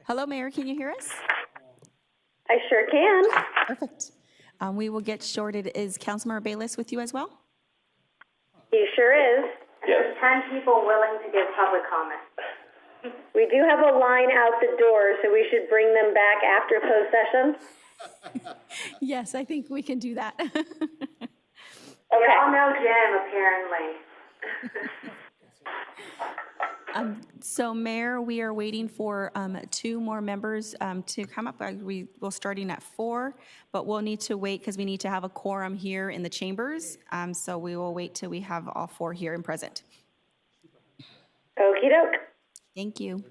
Hello, Mayor, can you hear us? I sure can. Perfect. We will get started. Is Councilmember Bayless with you as well? He sure is. There's 10 people willing to give public comment. We do have a line out the door, so we should bring them back after closed session. Yes, I think we can do that. We all know Jim, apparently. So, Mayor, we are waiting for 2 more members to come up. We will starting at 4, but we'll need to wait because we need to have a quorum here in the chambers. So we will wait till we have all 4 here and present. Okey doke. Thank you.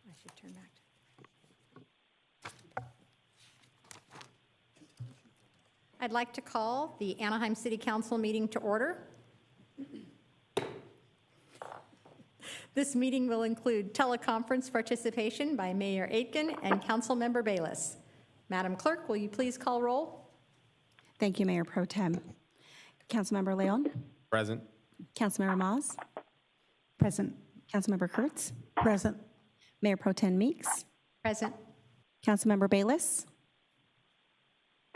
I should turn back. I'd like to call the Anaheim City Council meeting to order. This meeting will include teleconference participation by Mayor Aitken and Councilmember Bayless. Madam Clerk, will you please call roll? Thank you, Mayor Pro Tem. Councilmember Leon? Present. Councilmember Moss? Present. Councilmember Kurtz? Present. Mayor Pro Tem Meeks? Present. Councilmember Bayless?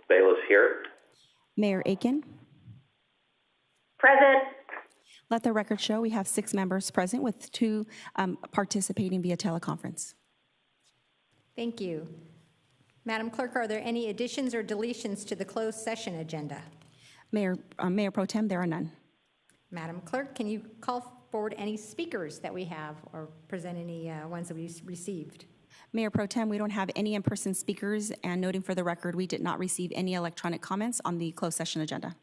Bayless here. Mayor Aiken? Present. Let the record show we have 6 members present with 2 participating via teleconference. Thank you. Madam Clerk, are there any additions or deletions to the closed session agenda? Mayor Pro Tem, there are none. Madam Clerk, can you call forward any speakers that we have or present any ones that we received? Mayor Pro Tem, we don't have any in-person speakers, and noting for the record, we did not receive any electronic comments on the closed session agenda.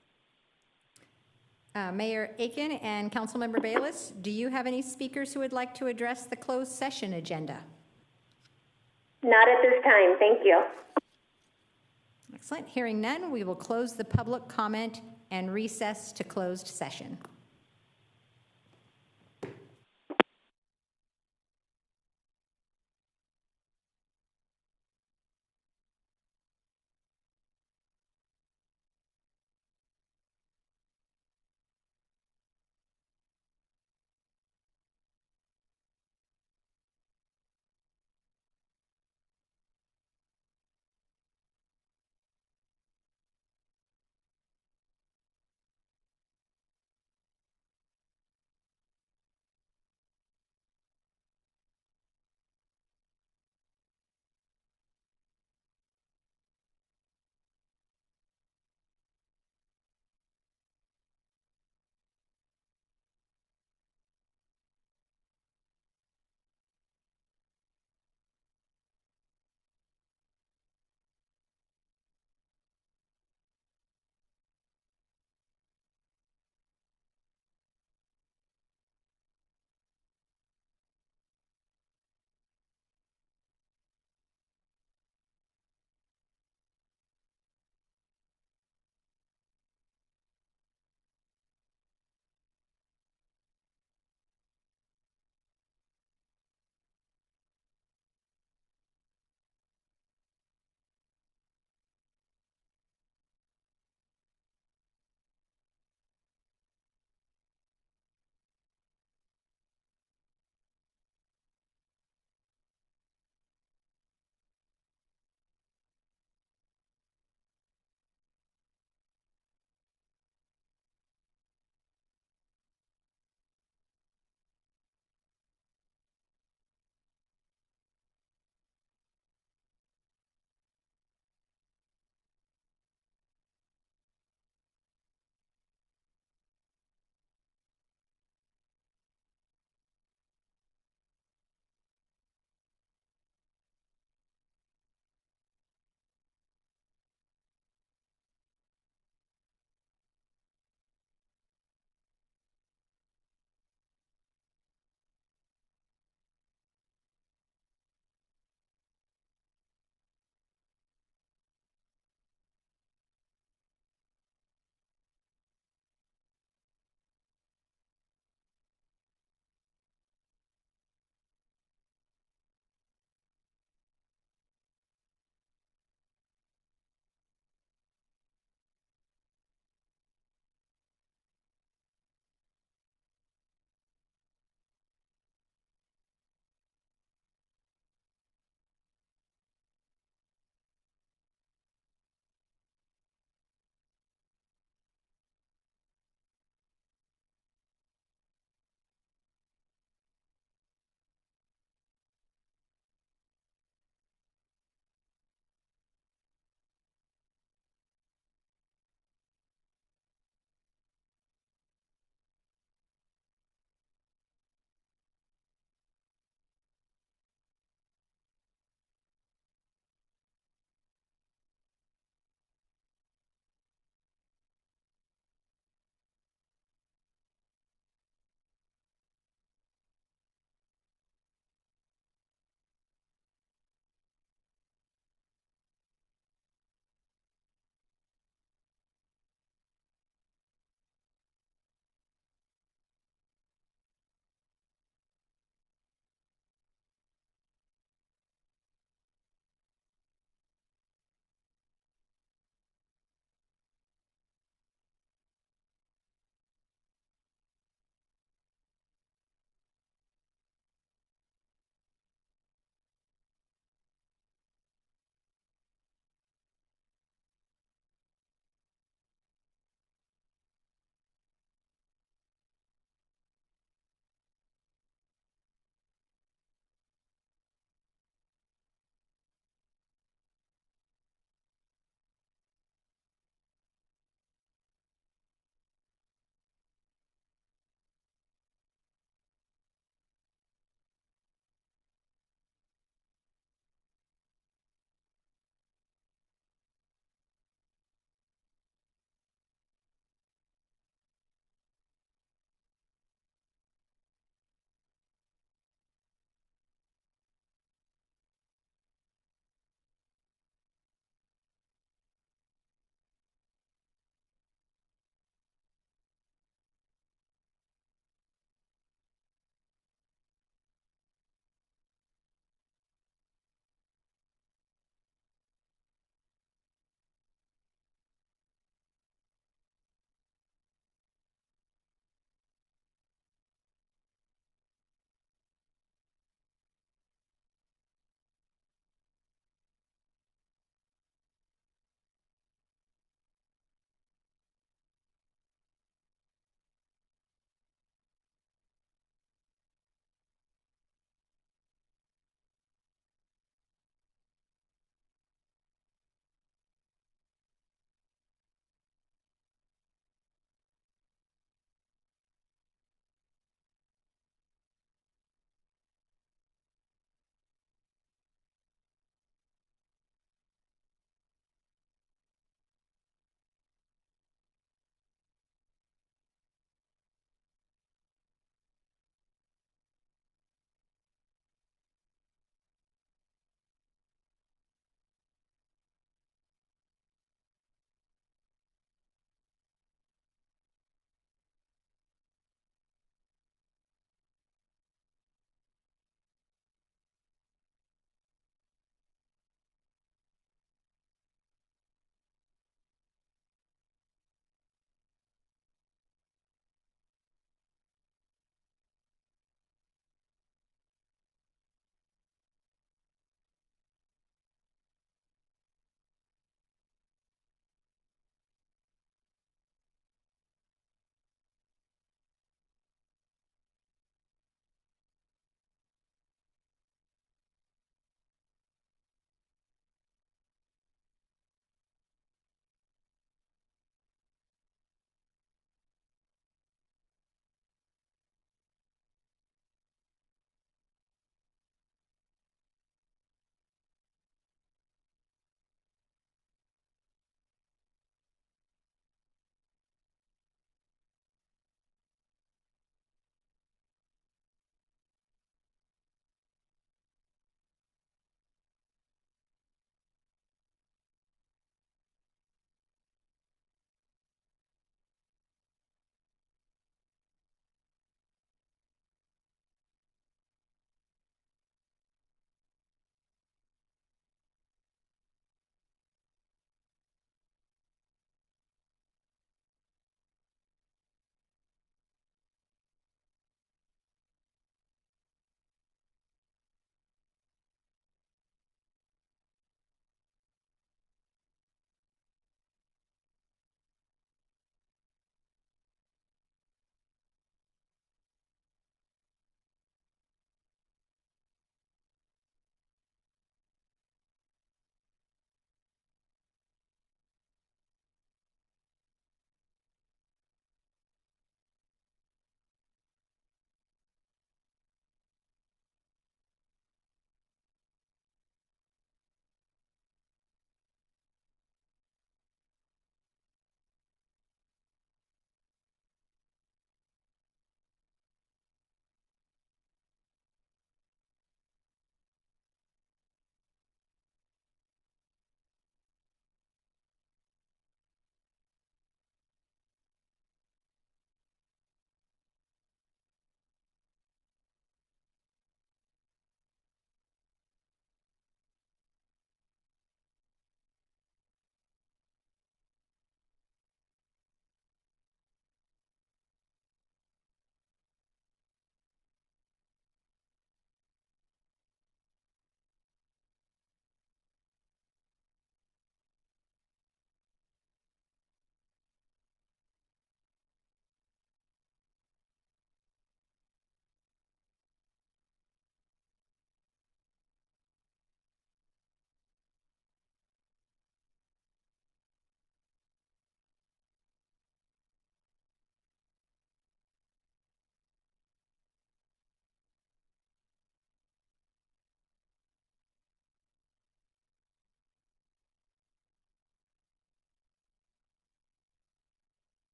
Mayor Aiken and Councilmember Bayless, do you have any speakers who would like to address the closed session agenda? Not at this time, thank you. Excellent. Hearing none, we will close the public comment and recess to closed session.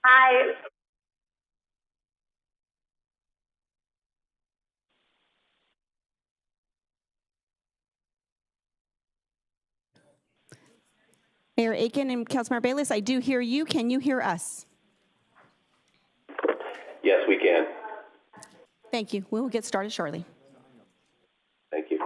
Hi. Mayor Aiken and Councilmember Bayless, I do hear you. Can you hear us? Yes, we can. Thank you. We will get started shortly. Thank you.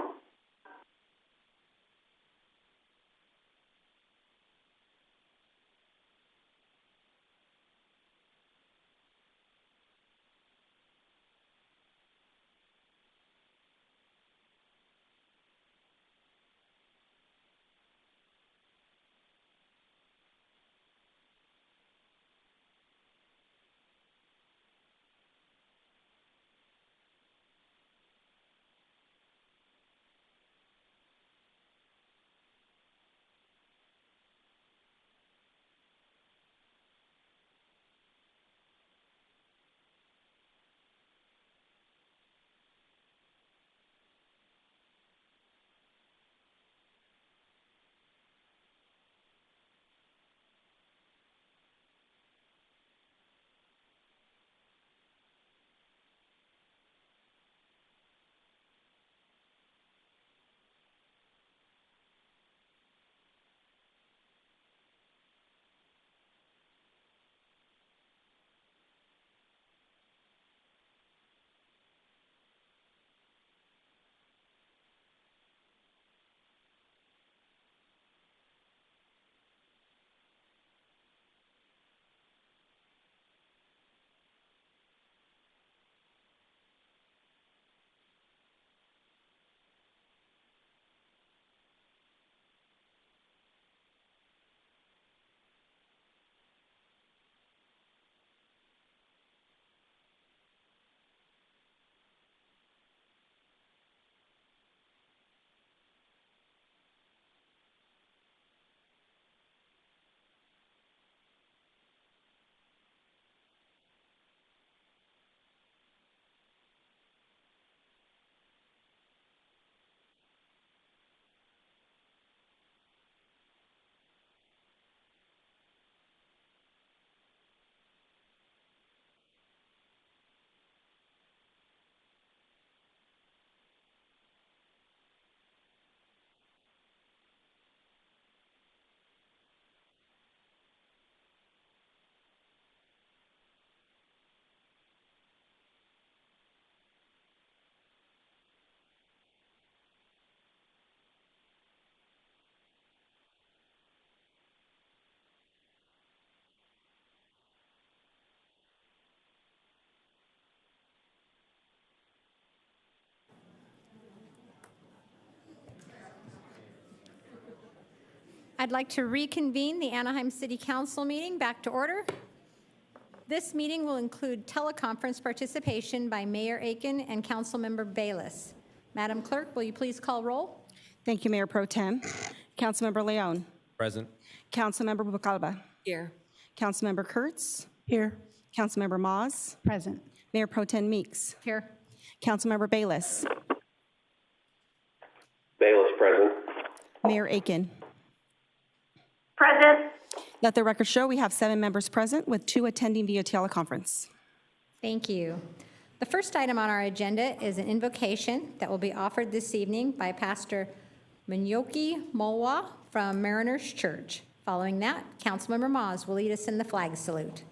I'd like to reconvene the Anaheim City Council meeting back to order. This meeting will include teleconference participation by Mayor Aiken and Councilmember Bayless. Madam Clerk, will you please call roll? Thank you, Mayor Pro Tem. Councilmember Leon. Present. Councilmember Bucalba. Here. Councilmember Kurtz. Here. Councilmember Moz. Present. Mayor Pro Tem Meeks. Here. Councilmember Bayless. Bayless present. Mayor Aiken. Present. Let the record show we have 7 members present with 2 attending via teleconference. Thank you. The first item on our agenda is an invocation that will be offered this evening by Pastor Manyoki Mulwa from Mariners Church. Following that, Councilmember Moz will lead us in the flag salute.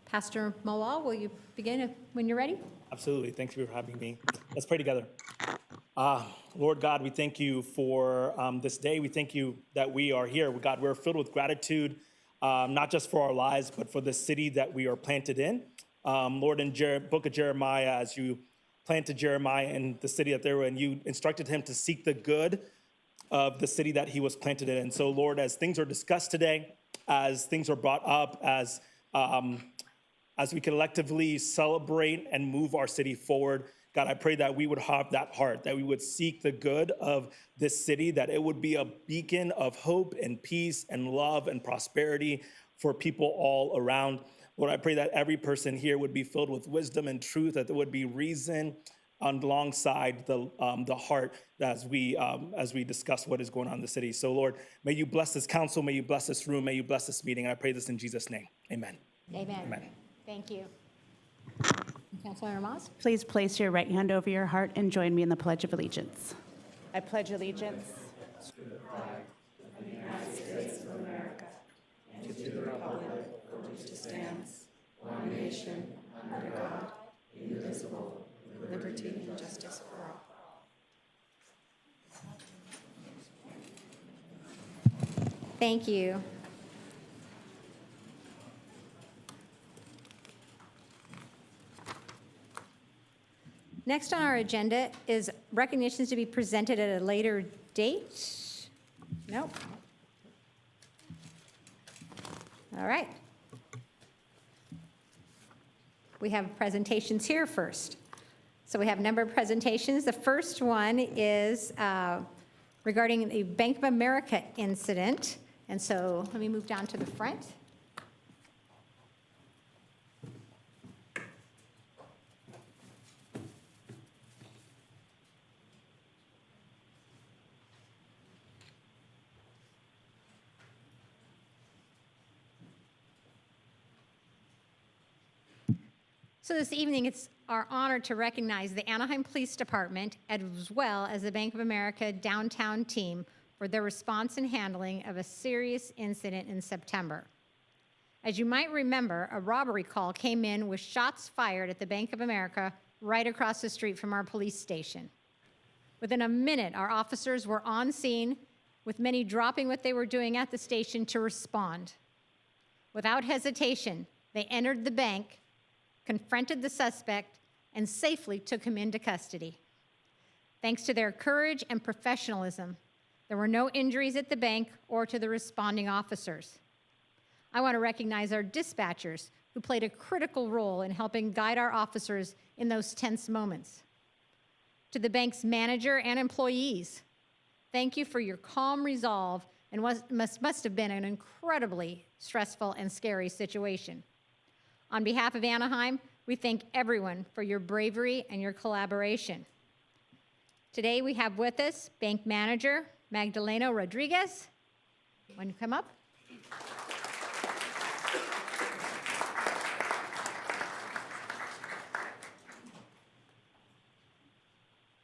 Pastor Mulwa, will you begin when you're ready? Absolutely. Thanks for having me. Let's pray together. Lord God, we thank you for this day. We thank you that we are here. God, we're filled with gratitude, not just for our lives, but for the city that we are planted in. Lord, in book of Jeremiah, as you planted Jeremiah in the city that they were in, you instructed him to seek the good of the city that he was planted in. And so, Lord, as things are discussed today, as things are brought up, as we collectively celebrate and move our city forward, God, I pray that we would have that heart, that we would seek the good of this city, that it would be a beacon of hope and peace and love and prosperity for people all around. Lord, I pray that every person here would be filled with wisdom and truth, that there would be reason alongside the heart as we discuss what is going on in the city. So, Lord, may you bless this council, may you bless this room, may you bless this meeting. And I pray this in Jesus' name. Amen. Amen. Amen. Thank you. Councilmember Moss? Please place your right hand over your heart and join me in the Pledge of Allegiance. I pledge allegiance Liberty and justice for all. Thank you. Next on our agenda is recognitions to be presented at a later date. Nope. All right. We have presentations here first. So we have a number of presentations. The first one is regarding the Bank of America incident. And so let me move down to the front. So this evening, it's our honor to recognize the Anaheim Police Department as well as the Bank of America downtown team for their response and handling of a serious incident in September. As you might remember, a robbery call came in with shots fired at the Bank of America right across the street from our police station. Within a minute, our officers were on scene, with many dropping what they were doing at the station to respond. Without hesitation, they entered the bank, confronted the suspect, and safely took him into custody. Thanks to their courage and professionalism, there were no injuries at the bank or to the responding officers. I want to recognize our dispatchers who played a critical role in helping guide our officers in those tense moments. To the bank's manager and employees, thank you for your calm resolve in what must have been an incredibly stressful and scary situation. On behalf of Anaheim, we thank everyone for your bravery and your collaboration. Today we have with us Bank Manager Magdalena Rodriguez. Want to come up?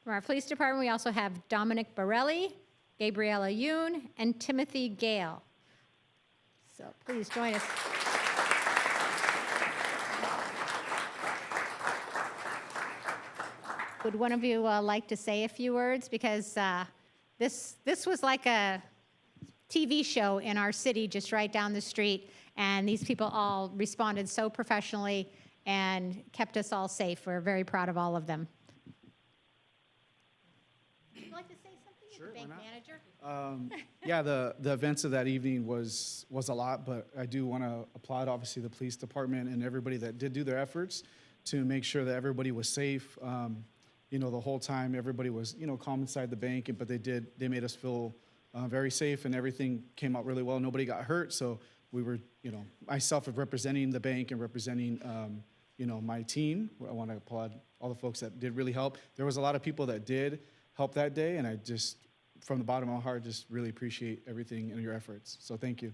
From our police department, we also have Dominic Borelli, Gabriella Yoon, and Timothy Gale. So please join us. Would one of you like to say a few words? Because this was like a TV show in our city just right down the street, and these people all responded so professionally and kept us all safe. We're very proud of all of them. Would you like to say something as the bank manager? Yeah, the events of that evening was a lot, but I do want to applaud, obviously, the police department and everybody that did do their efforts to make sure that everybody was safe. You know, the whole time, everybody was, you know, calm inside the bank, but they made us feel very safe, and everything came out really well. Nobody got hurt, so we were, you know, myself representing the bank and representing, you know, my team. I want to applaud all the folks that did really help. There was a lot of people that did help that day, and I just, from the bottom of my heart, just really appreciate everything and your efforts. So thank you.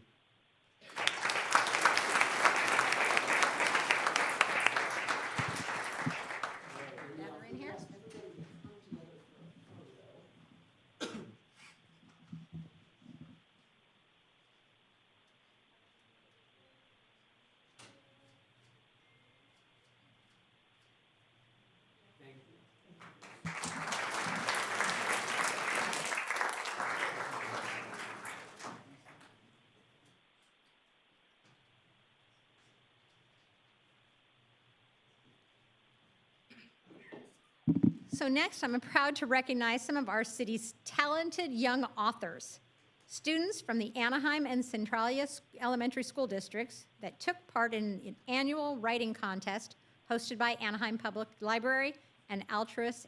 So next, I'm proud to recognize some of our city's talented young authors, students from the Anaheim and Centralia elementary school districts that took part in an annual writing contest hosted by Anaheim Public Library and Altruis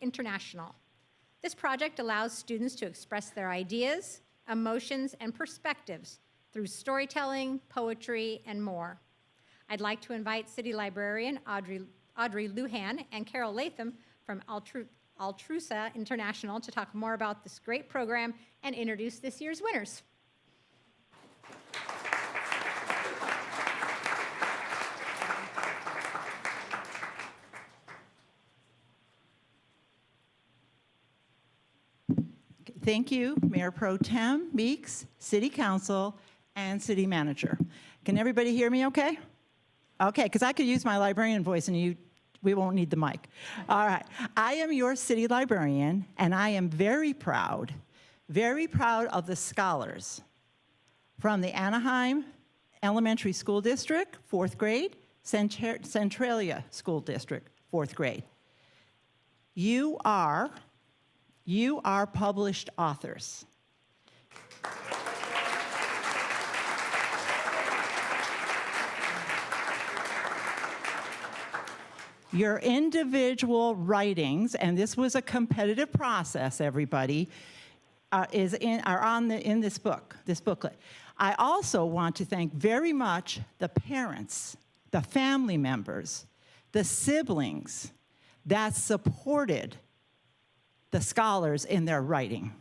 International. This project allows students to express their ideas, emotions, and perspectives through storytelling, poetry, and more. I'd like to invite City Librarian Audrey Lujan and Carol Latham from Altrusa International to talk more about this great program and introduce this year's winners. Thank you, Mayor Pro Tem Meeks, City Council, and City Manager. Can everybody hear me okay? Okay, because I could use my librarian voice and we won't need the mic. All right. I am your city librarian, and I am very proud of the scholars from the Anaheim Elementary School District, 4th grade, Centralia School District, 4th grade. You are published authors. Your individual writings, and this was a competitive process, everybody, are in this booklet. I also want to thank very much the parents, the family members, the siblings that supported the scholars in their writing.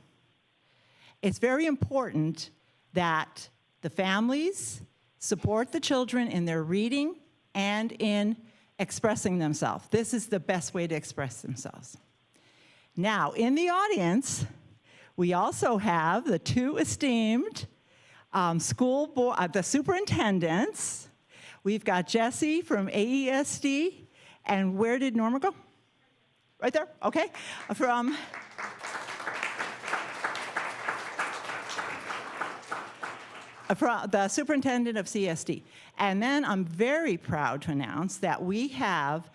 It's very important that the families support the children in their reading and in expressing themselves. This is the best way to express themselves. Now, in the audience, we also have the two esteemed school board, the superintendents. We've got Jesse from AESD, and where did Norma go? Right there, okay. From the superintendent of CSD. And then I'm very proud to announce that we have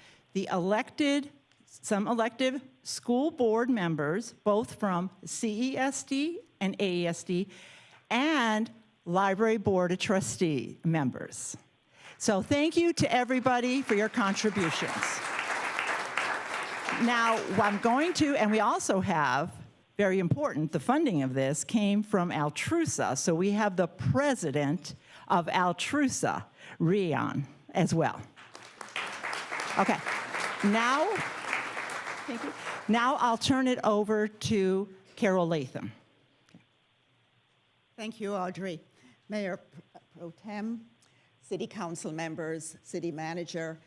some elected school board members, both from CESD and AESD, and Library Board of Trustee members. So thank you to everybody for your contributions. Now, I'm going to, and we also have, very important, the funding of this came from Altrusa. So we have the president of Altrusa, Rion, as well. Okay, now, thank you. Now I'll turn it over to Carol Latham. Thank you, Audrey. Mayor Pro Tem, City Council members, City Manager,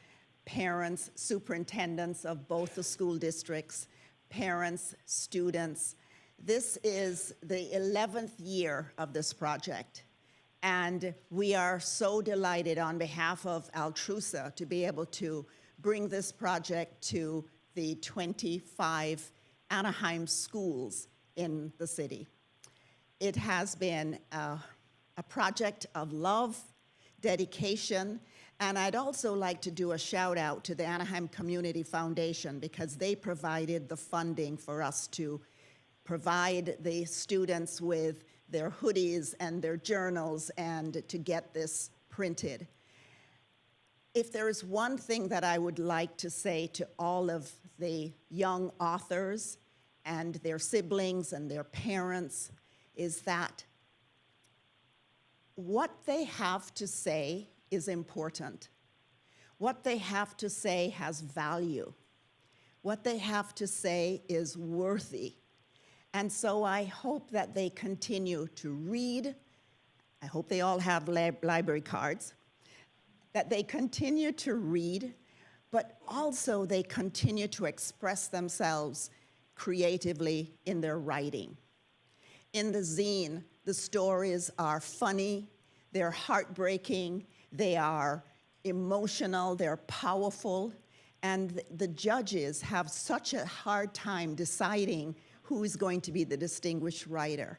parents, superintendents of both the school districts, parents, students. This is the 11th year of this project, and we are so delighted on behalf of Altrusa to be able to bring this project to the 25 Anaheim schools in the city. It has been a project of love, dedication, and I'd also like to do a shout out to the Anaheim Community Foundation because they provided the funding for us to provide the students with their hoodies and their journals and to get this printed. If there is one thing that I would like to say to all of the young authors and their siblings and their parents is that what they have to say is important. What they have to say has value. What they have to say is worthy. And so I hope that they continue to read. I hope they all have library cards. That they continue to read, but also they continue to express themselves creatively in their writing. In the zine, the stories are funny, they're heartbreaking, they are emotional, they're powerful, and the judges have such a hard time deciding who is going to be the distinguished writer.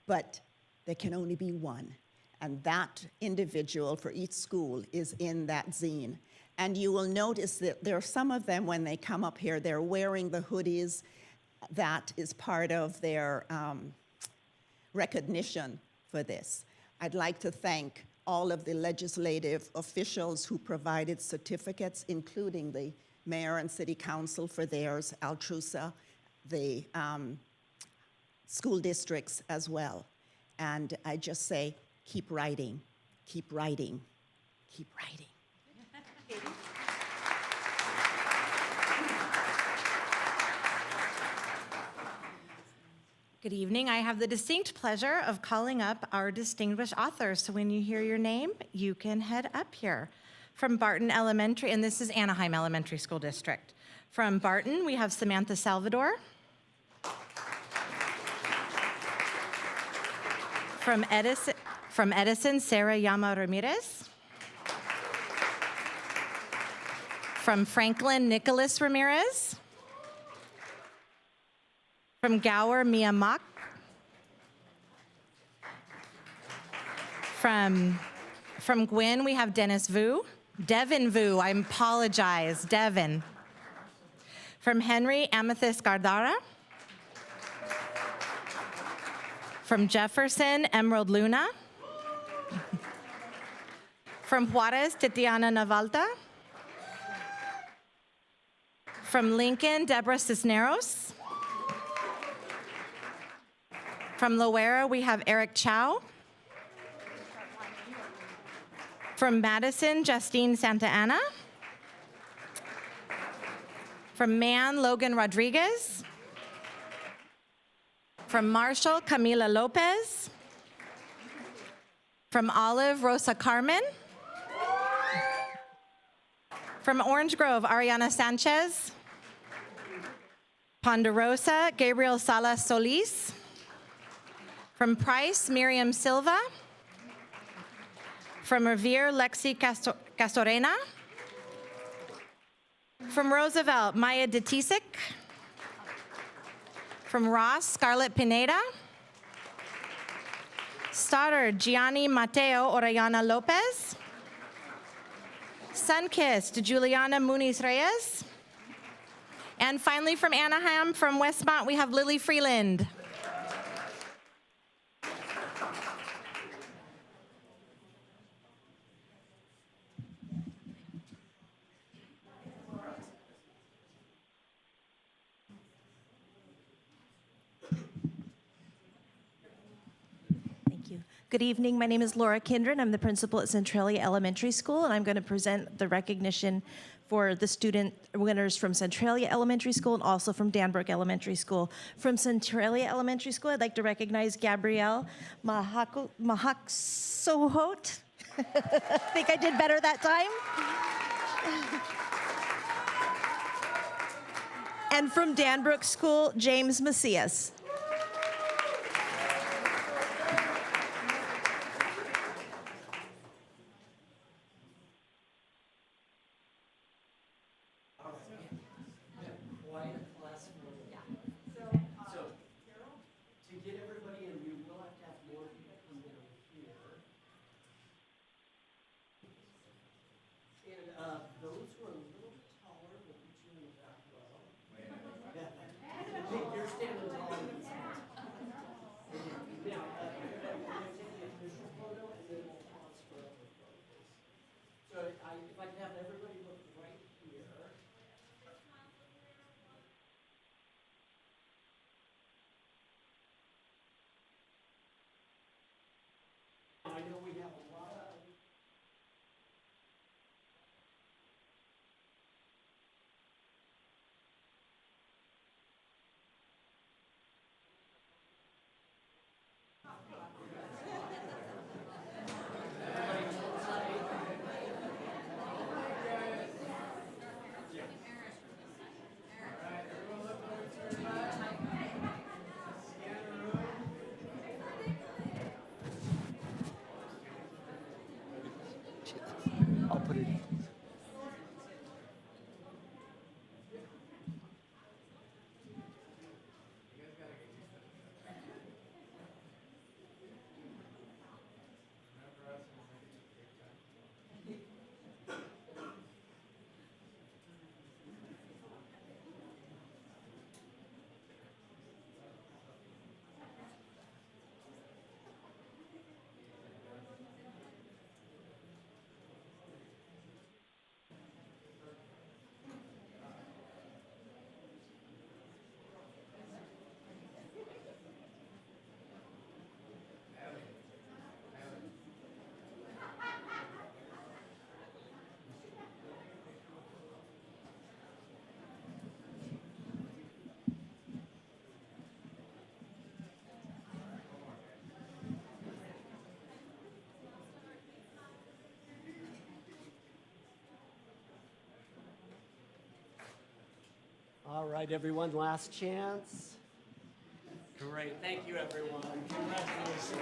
But there can only be one, and that individual for each school is in that zine. And you will notice that there are some of them, when they come up here, they're wearing the hoodies. That is part of their recognition for this. I'd like to thank all of the legislative officials who provided certificates, including the mayor and city council for theirs, Altrusa, the school districts as well. And I just say, keep writing, keep writing, keep writing. Good evening. I have the distinct pleasure of calling up our distinguished authors. So when you hear your name, you can head up here. From Barton Elementary, and this is Anaheim Elementary School District. From Barton, we have Samantha Salvador. From Edison, Sarah Yama Ramirez. From Franklin, Nicholas Ramirez. From Gower, Mia Mock. From Gwyn, we have Dennis Vu. Devin Vu, I apologize, Devin. From Henry, Amethyst Gardara. From Jefferson, Emerald Luna. From Juarez, Tatiana Navalta. From Lincoln, Deborah Cisneros. From Loera, we have Eric Chow. From Madison, Justine Santa Ana. From Man, Logan Rodriguez. From Marshall, Camila Lopez. From Olive, Rosa Carmen. From Orange Grove, Ariana Sanchez. Ponderosa, Gabriel Salas Solis. From Price, Miriam Silva. From Revere, Lexi Castorena. From Roosevelt, Maya Detisik. From Ross, Scarlett Pineda. Stoddard, Gianni Mateo Orellana Lopez. Sunkissed, Juliana Muniz Reyes. And finally from Anaheim, from Westmont, we have Lily Freeland. Thank you. Good evening. My name is Laura Kindred. I'm the principal at Centralia Elementary School, and I'm going to present the recognition for the student winners from Centralia Elementary School and also from Danbrook Elementary School. From Centralia Elementary School, I'd like to recognize Gabrielle Mahaksohot. I think I did better that time. And from Danbrook School, James Macias. I'll put it. All right, everyone, last chance. Great. Thank you, everyone. Congratulations.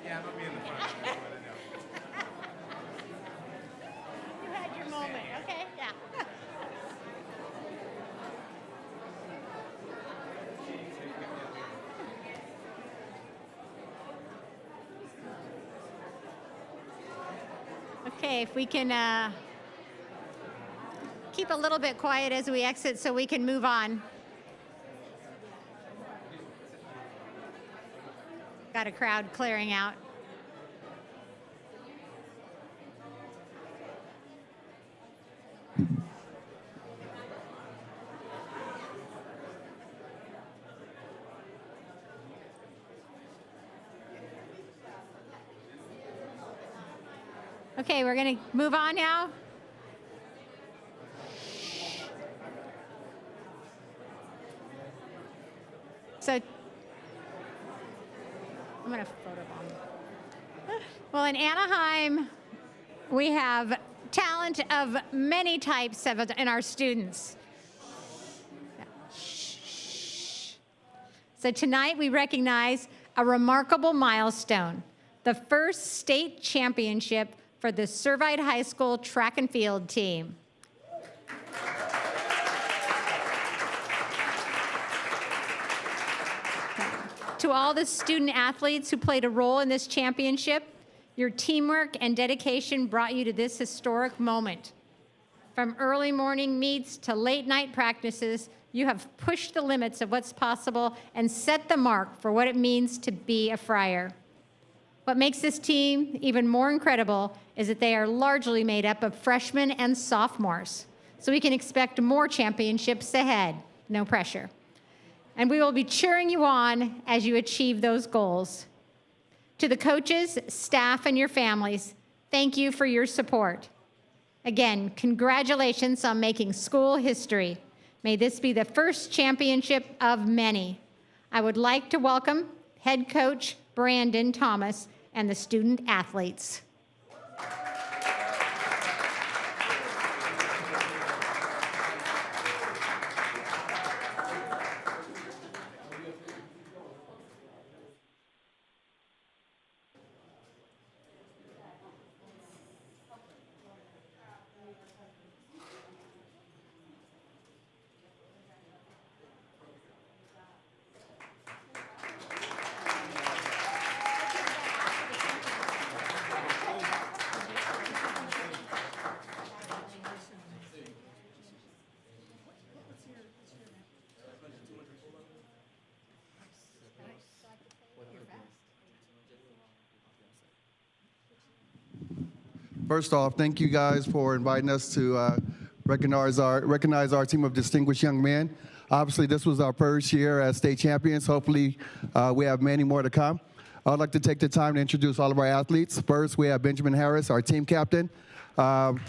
Yeah, I'm gonna be in the front. You had your moment, okay? Yeah. Okay, if we can keep a little bit quiet as we exit so we can move on. Got a crowd clearing out. Okay, we're going to move on now. So, I'm going to photobomb. Well, in Anaheim, we have talent of many types in our students. So tonight we recognize a remarkable milestone, the first state championship for the Servite High School track and field team. To all the student athletes who played a role in this championship, your teamwork and dedication brought you to this historic moment. From early morning meets to late night practices, you have pushed the limits of what's possible and set the mark for what it means to be a Friar. What makes this team even more incredible is that they are largely made up of freshmen and sophomores. So we can expect more championships ahead, no pressure. And we will be cheering you on as you achieve those goals. To the coaches, staff, and your families, thank you for your support. Again, congratulations on making school history. May this be the first championship of many. I would like to welcome head coach Brandon Thomas and the student athletes. First off, thank you guys for inviting us to recognize our team of distinguished young men. Obviously, this was our first year as state champions. Hopefully, we have many more to come. I'd like to take the time to introduce all of our athletes. First, we have Benjamin Harris, our team captain. Some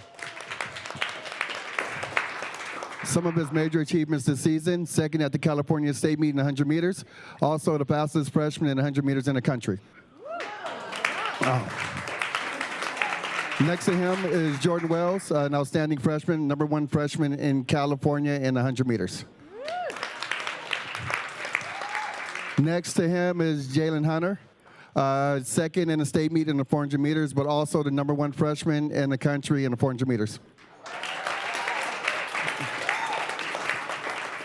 of his major achievements this season: second at the California State Meet in 100 meters, also the fastest freshman in 100 meters in the country. Next to him is Jordan Wells, an outstanding freshman, #1 freshman in California in 100 meters. Next to him is Jalen Hunter, second in the state meet in the 400 meters, but also the #1 freshman in the country in the 400 meters.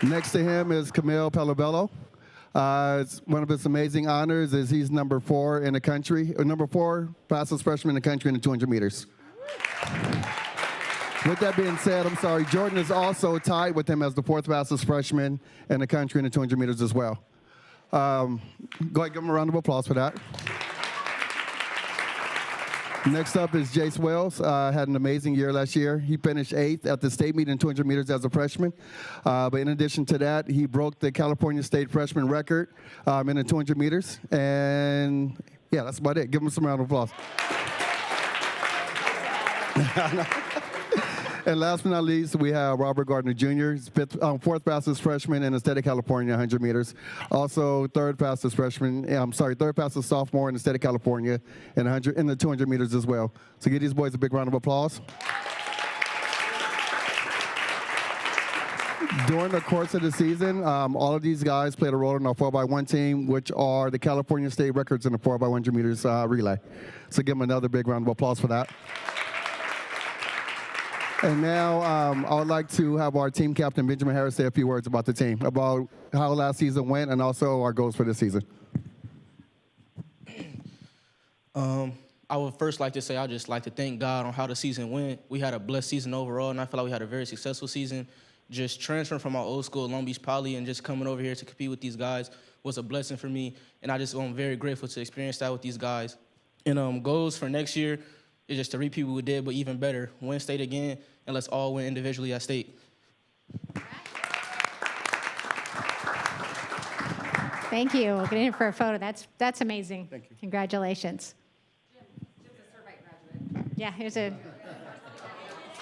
Next to him is Camille Palabello. One of his amazing honors is he's #4 in the country, or #4 fastest freshman in the country in the 200 meters. With that being said, I'm sorry, Jordan is also tied with him as the fourth fastest freshman in the country in the 200 meters as well. Go ahead, give him a round of applause for that. Next up is Jace Wells. Had an amazing year last year. He finished 8th at the state meet in 200 meters as a freshman. But in addition to that, he broke the California State freshman record in the 200 meters. And yeah, that's about it. Give him some round of applause. And last but not least, we have Robert Gardner Jr., fourth fastest freshman in the state of California, 100 meters. Also, third fastest sophomore in the state of California in the 200 meters as well. So give these boys a big round of applause. During the course of the season, all of these guys played a role in our 4x1 team, which are the California state records in the 4x100 meters relay. So give them another big round of applause for that. And now I would like to have our team captain, Benjamin Harris, say a few words about the team, about how last season went and also our goals for this season. I would first like to say I'd just like to thank God on how the season went. We had a blessed season overall, and I feel like we had a very successful season. Just transferring from our old school, Long Beach Poly, and just coming over here to compete with these guys was a blessing for me, and I'm very grateful to experience that with these guys. And goals for next year is just to repeat what we did, but even better, win state again, and let's all win individually at state. Thank you. We'll get in for a photo. That's amazing. Thank you. Congratulations. Yeah,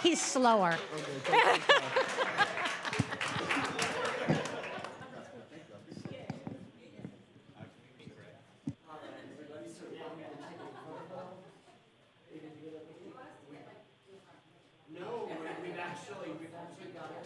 he's slower. We've actually got it.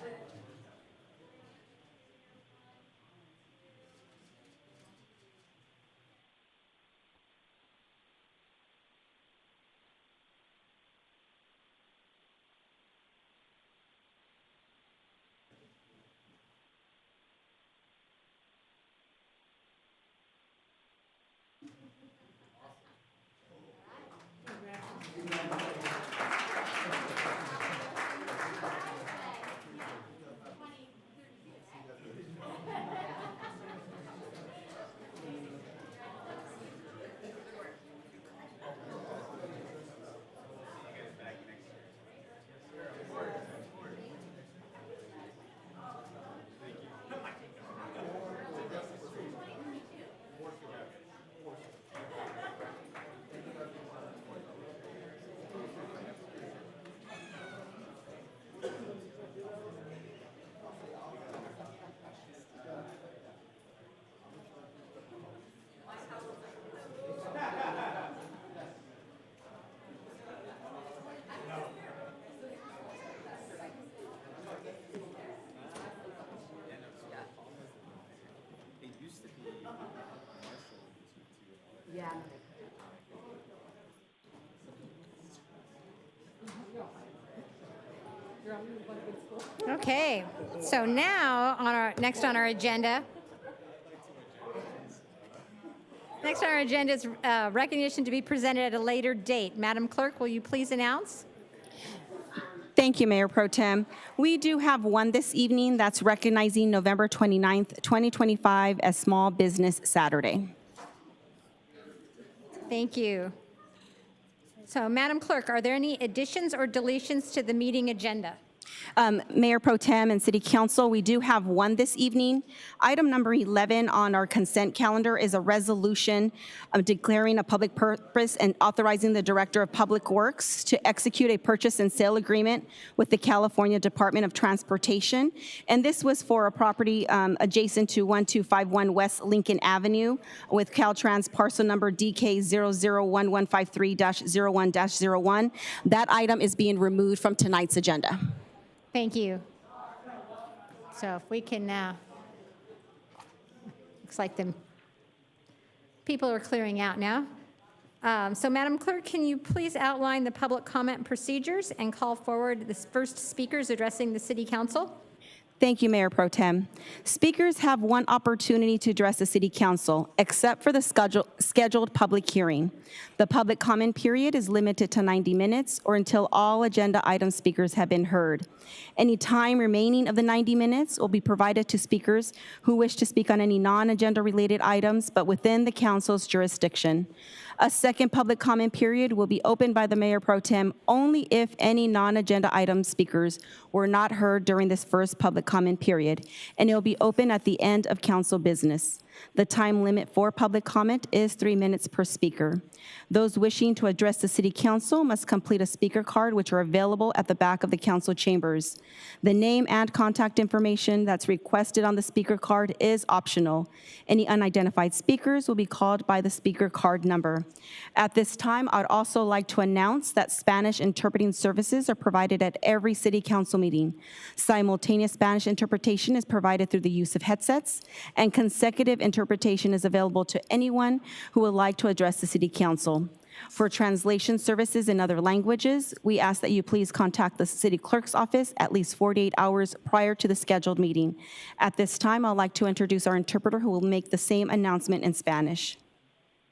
Yeah. Okay, so now next on our agenda is recognition to be presented at a later date. Madam Clerk, will you please announce? Thank you, Mayor Pro Tem. We do have one this evening that's recognizing November 29th, 2025 as Small Business Saturday. Thank you. So, Madam Clerk, are there any additions or deletions to the meeting agenda? Mayor Pro Tem and City Council, we do have one this evening. Item number 11 on our consent calendar is a resolution declaring a public purpose and authorizing the Director of Public Works to execute a purchase and sale agreement with the California Department of Transportation. And this was for a property adjacent to 1251 West Lincoln Avenue with Caltrans parcel number DK001153-01-01. That item is being removed from tonight's agenda. Thank you. So if we can, looks like the people are clearing out now. So Madam Clerk, can you please outline the public comment procedures and call forward the first speakers addressing the City Council? Thank you, Mayor Pro Tem. Speakers have one opportunity to address the City Council, except for the scheduled public hearing. The public comment period is limited to 90 minutes or until all agenda item speakers have been heard. Any time remaining of the 90 minutes will be provided to speakers who wish to speak on any non-agenda related items, but within the council's jurisdiction. A second public comment period will be opened by the Mayor Pro Tem only if any non-agenda item speakers were not heard during this first public comment period, and it will be open at the end of council business. The time limit for public comment is 3 minutes per speaker. Those wishing to address the City Council must complete a speaker card, which are available at the back of the council chambers. The name and contact information that's requested on the speaker card is optional. Any unidentified speakers will be called by the speaker card number. At this time, I'd also like to announce that Spanish interpreting services are provided at every City Council meeting. Simultaneous Spanish interpretation is provided through the use of headsets, and consecutive interpretation is available to anyone who would like to address the City Council. For translation services in other languages, we ask that you please contact the City Clerk's office at least 48 hours prior to the scheduled meeting. At this time, I'd like to introduce our interpreter who will make the same announcement in Spanish.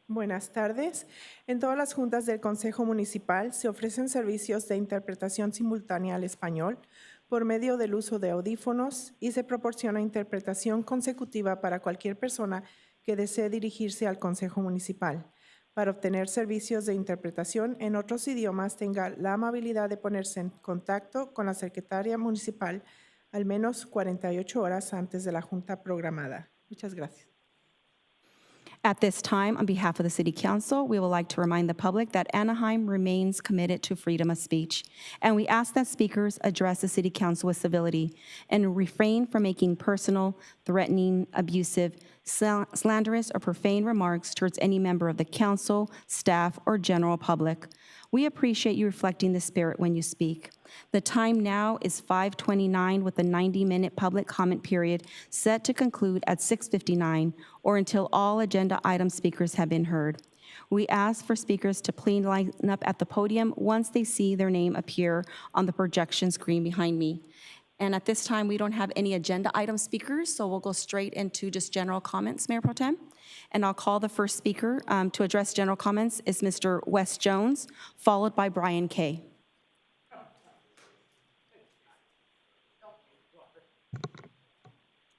Buenas tardes. En todas las juntas del Consejo Municipal se ofrecen servicios de interpretación simultánea al español por medio del uso de audífonos y se proporciona interpretación consecutiva para cualquier persona que desee dirigirse al Consejo Municipal. Para obtener servicios de interpretación en otros idiomas, tenga la amabilidad de ponerse en contacto con la secretaria municipal al menos 48 horas antes de la junta programada. Muchas gracias. At this time, on behalf of the City Council, we would like to remind the public that Anaheim remains committed to freedom of speech, and we ask that speakers address the City Council with civility and refrain from making personal, threatening, abusive, slanderous, or profane remarks towards any member of the council, staff, or general public. We appreciate you reflecting this spirit when you speak. The time now is 5:29 with a 90-minute public comment period set to conclude at 6:59 or until all agenda item speakers have been heard. We ask for speakers to please line up at the podium once they see their name appear on the projection screen behind me. And at this time, we don't have any agenda item speakers, so we'll go straight into just general comments, Mayor Pro Tem. And I'll call the first speaker to address general comments is Mr. Wes Jones, followed by Brian Kay.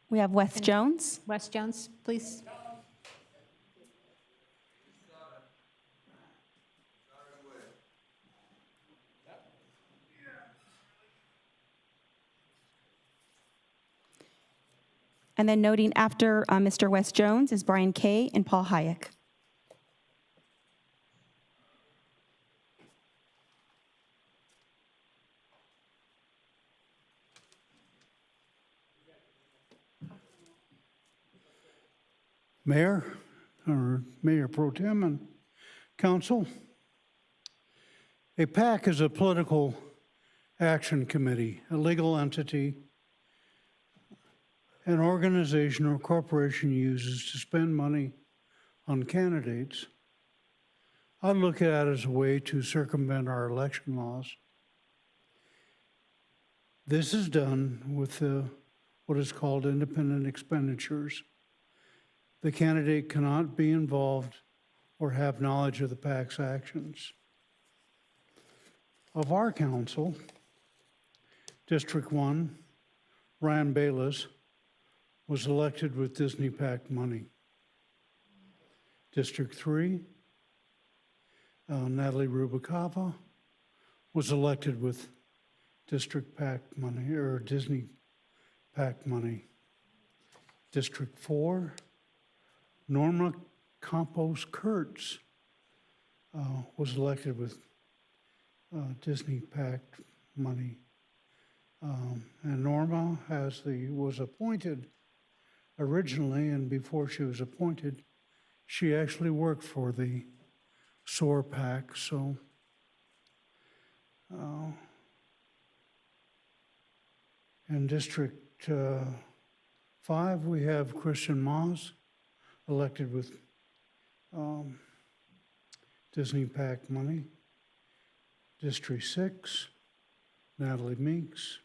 We have Wes Jones. Wes Jones, please. And then noting after Mr. Wes Jones is Brian Kay and Paul Hayek. Mayor, or Mayor Pro Tem and Council, a PAC is a political action committee, a legal entity an organization or corporation uses to spend money on candidates. I look at it as a way to circumvent our election laws. This is done with what is called independent expenditures. The candidate cannot be involved or have knowledge of the PAC's actions. Of our council, District 1, Ryan Bayless was elected with Disney PAC money. District 3, Natalie Rubicava was elected with District PAC money, or Disney PAC money. District 4, Norma Campos Kurtz was elected with Disney PAC money. And Norma was appointed originally, and before she was appointed, she actually worked for the SOAR PAC. So in District 5, we have Christian Maas, elected with Disney PAC money. District 6, Natalie Meeks,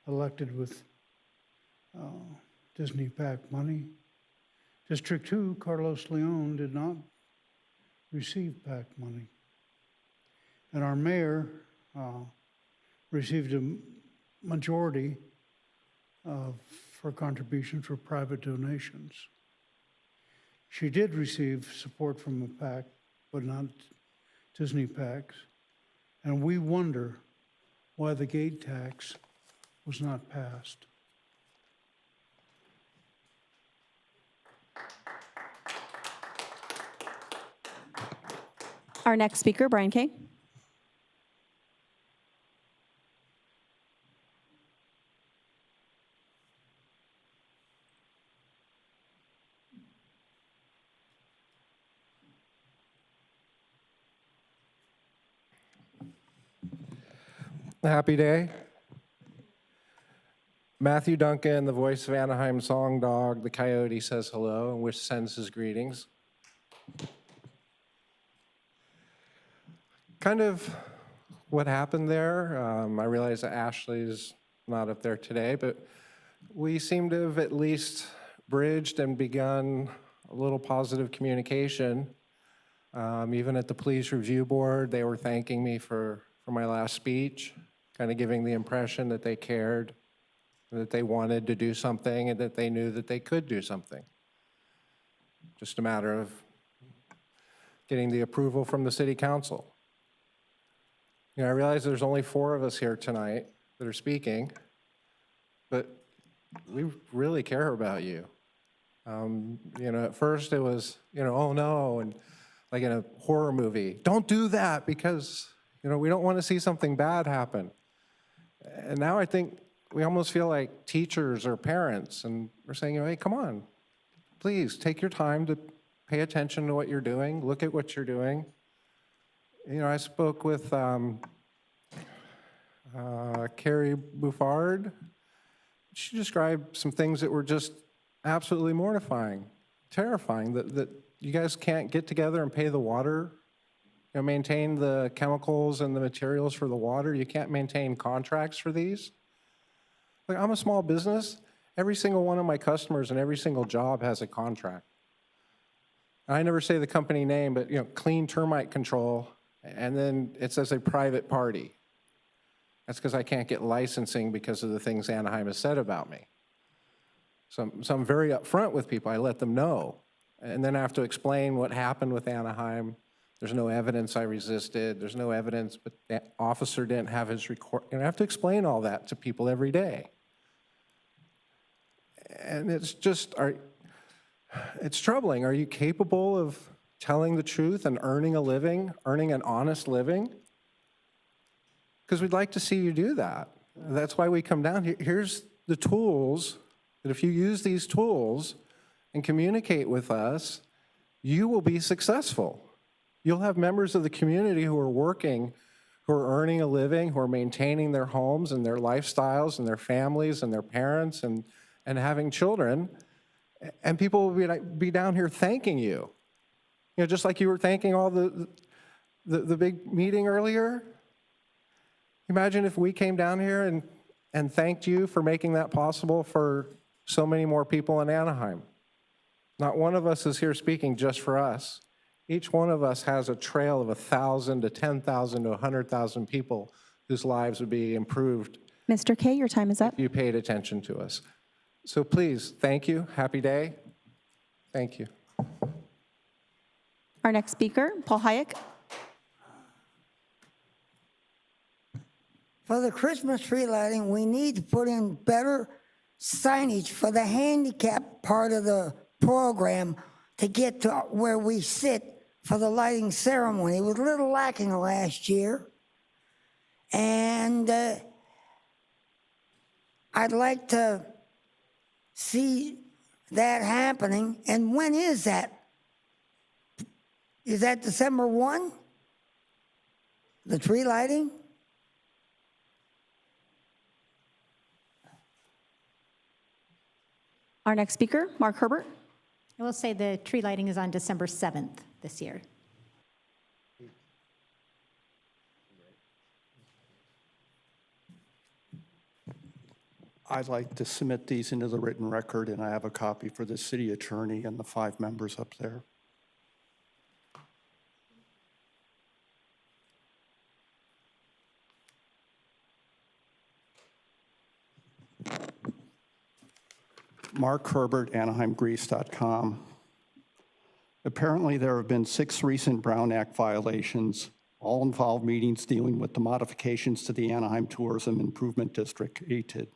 elected with Disney PAC money. District 2, Carlos Leon did not receive PAC money. And our mayor received a majority for contributions for private donations. She did receive support from a PAC, but not Disney PACs. And we wonder why the gate tax was not passed. Our next speaker, Brian Kay. Happy day. Matthew Duncan, the voice of Anaheim Song Dog, the coyote, says hello and sends his greetings. Kind of what happened there, I realize that Ashley's not up there today, but we seem to have at least bridged and begun a little positive communication. Even at the Police Review Board, they were thanking me for my last speech, kind of giving the impression that they cared, that they wanted to do something, and that they knew that they could do something. Just a matter of getting the approval from the City Council. You know, I realize there's only 4 of us here tonight that are speaking, but we really care about you. You know, at first it was, you know, oh no, and like in a horror movie, don't do that because, you know, we don't want to see something bad happen. And now I think we almost feel like teachers or parents, and we're saying, hey, come on, please take your time to pay attention to what you're doing, look at what you're doing. You know, I spoke with Carrie Buffard. She described some things that were just absolutely mortifying, terrifying, that you guys can't get together and pay the water, you know, maintain the chemicals and the materials for the water. You can't maintain contracts for these. Like, I'm a small business. Every single one of my customers and every single job has a contract. And I never say the company name, but, you know, Clean Termite Control, and then it says a private party. That's because I can't get licensing because of the things Anaheim has said about me. So I'm very upfront with people. I let them know. And then I have to explain what happened with Anaheim. There's no evidence I resisted. There's no evidence, but that officer didn't have his record. And I have to explain all that to people every day. And it's just, it's troubling. Are you capable of telling the truth and earning a living, earning an honest living? Because we'd like to see you do that. That's why we come down here. Here's the tools that if you use these tools and communicate with us, you will be successful. You'll have members of the community who are working, who are earning a living, who are maintaining their homes and their lifestyles and their families and their parents and having children. And people will be down here thanking you. You know, just like you were thanking all the big meeting earlier. Imagine if we came down here and thanked you for making that possible for so many more people in Anaheim. Not one of us is here speaking just for us. Each one of us has a trail of 1,000 to 10,000 to 100,000 people whose lives would be improved. Mr. Kay, your time is up. If you paid attention to us. So please, thank you. Happy day. Thank you. Our next speaker, Paul Hayek. For the Christmas tree lighting, we need to put in better signage for the handicap part of the program to get to where we sit for the lighting ceremony. It was a little lacking last year. And I'd like to see that happening. And when is that? Is that December 1? The tree lighting? Our next speaker, Mark Herbert. I will say the tree lighting is on December 7th this year. I'd like to submit these into the written record, and I have a copy for the city attorney and the 5 members up there. Mark Herbert, AnaheimGrease.com. Apparently, there have been 6 recent Brown Act violations, all involve meetings dealing with the modifications to the Anaheim Tourism Improvement District, ATID.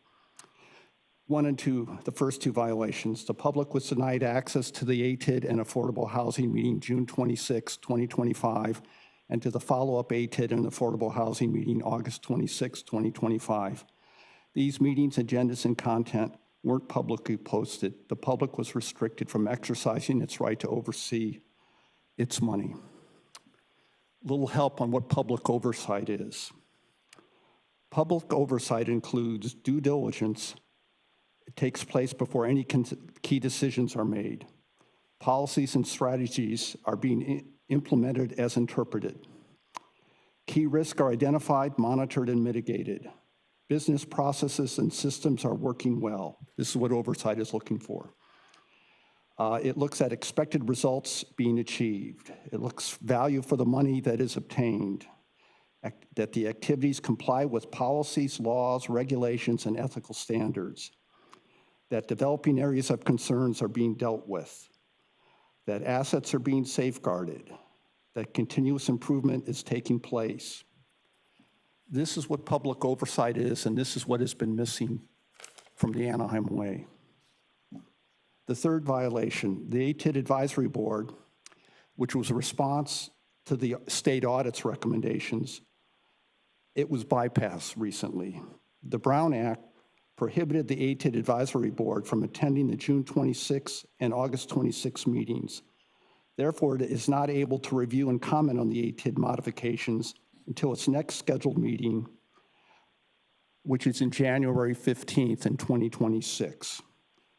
1 and 2, the first 2 violations. The public was denied access to the ATID and Affordable Housing meeting June 26, 2025, and to the follow-up ATID and Affordable Housing meeting August 26, 2025. These meetings, agendas, and content weren't publicly posted. The public was restricted from exercising its right to oversee its money. Little help on what public oversight is. Public oversight includes due diligence. It takes place before any key decisions are made. Policies and strategies are being implemented as interpreted. Key risks are identified, monitored, and mitigated. Business processes and systems are working well. This is what oversight is looking for. It looks at expected results being achieved. It looks value for the money that is obtained, that the activities comply with policies, laws, regulations, and ethical standards, that developing areas of concerns are being dealt with, that assets are being safeguarded, that continuous improvement is taking place. This is what public oversight is, and this is what has been missing from the Anaheim Way. The third violation, the ATID Advisory Board, which was a response to the state audit's recommendations, it was bypassed recently. The Brown Act prohibited the ATID Advisory Board from attending the June 26 and August 26 meetings. Therefore, it is not able to review and comment on the ATID modifications until its next scheduled meeting, which is in January 15th in 2026.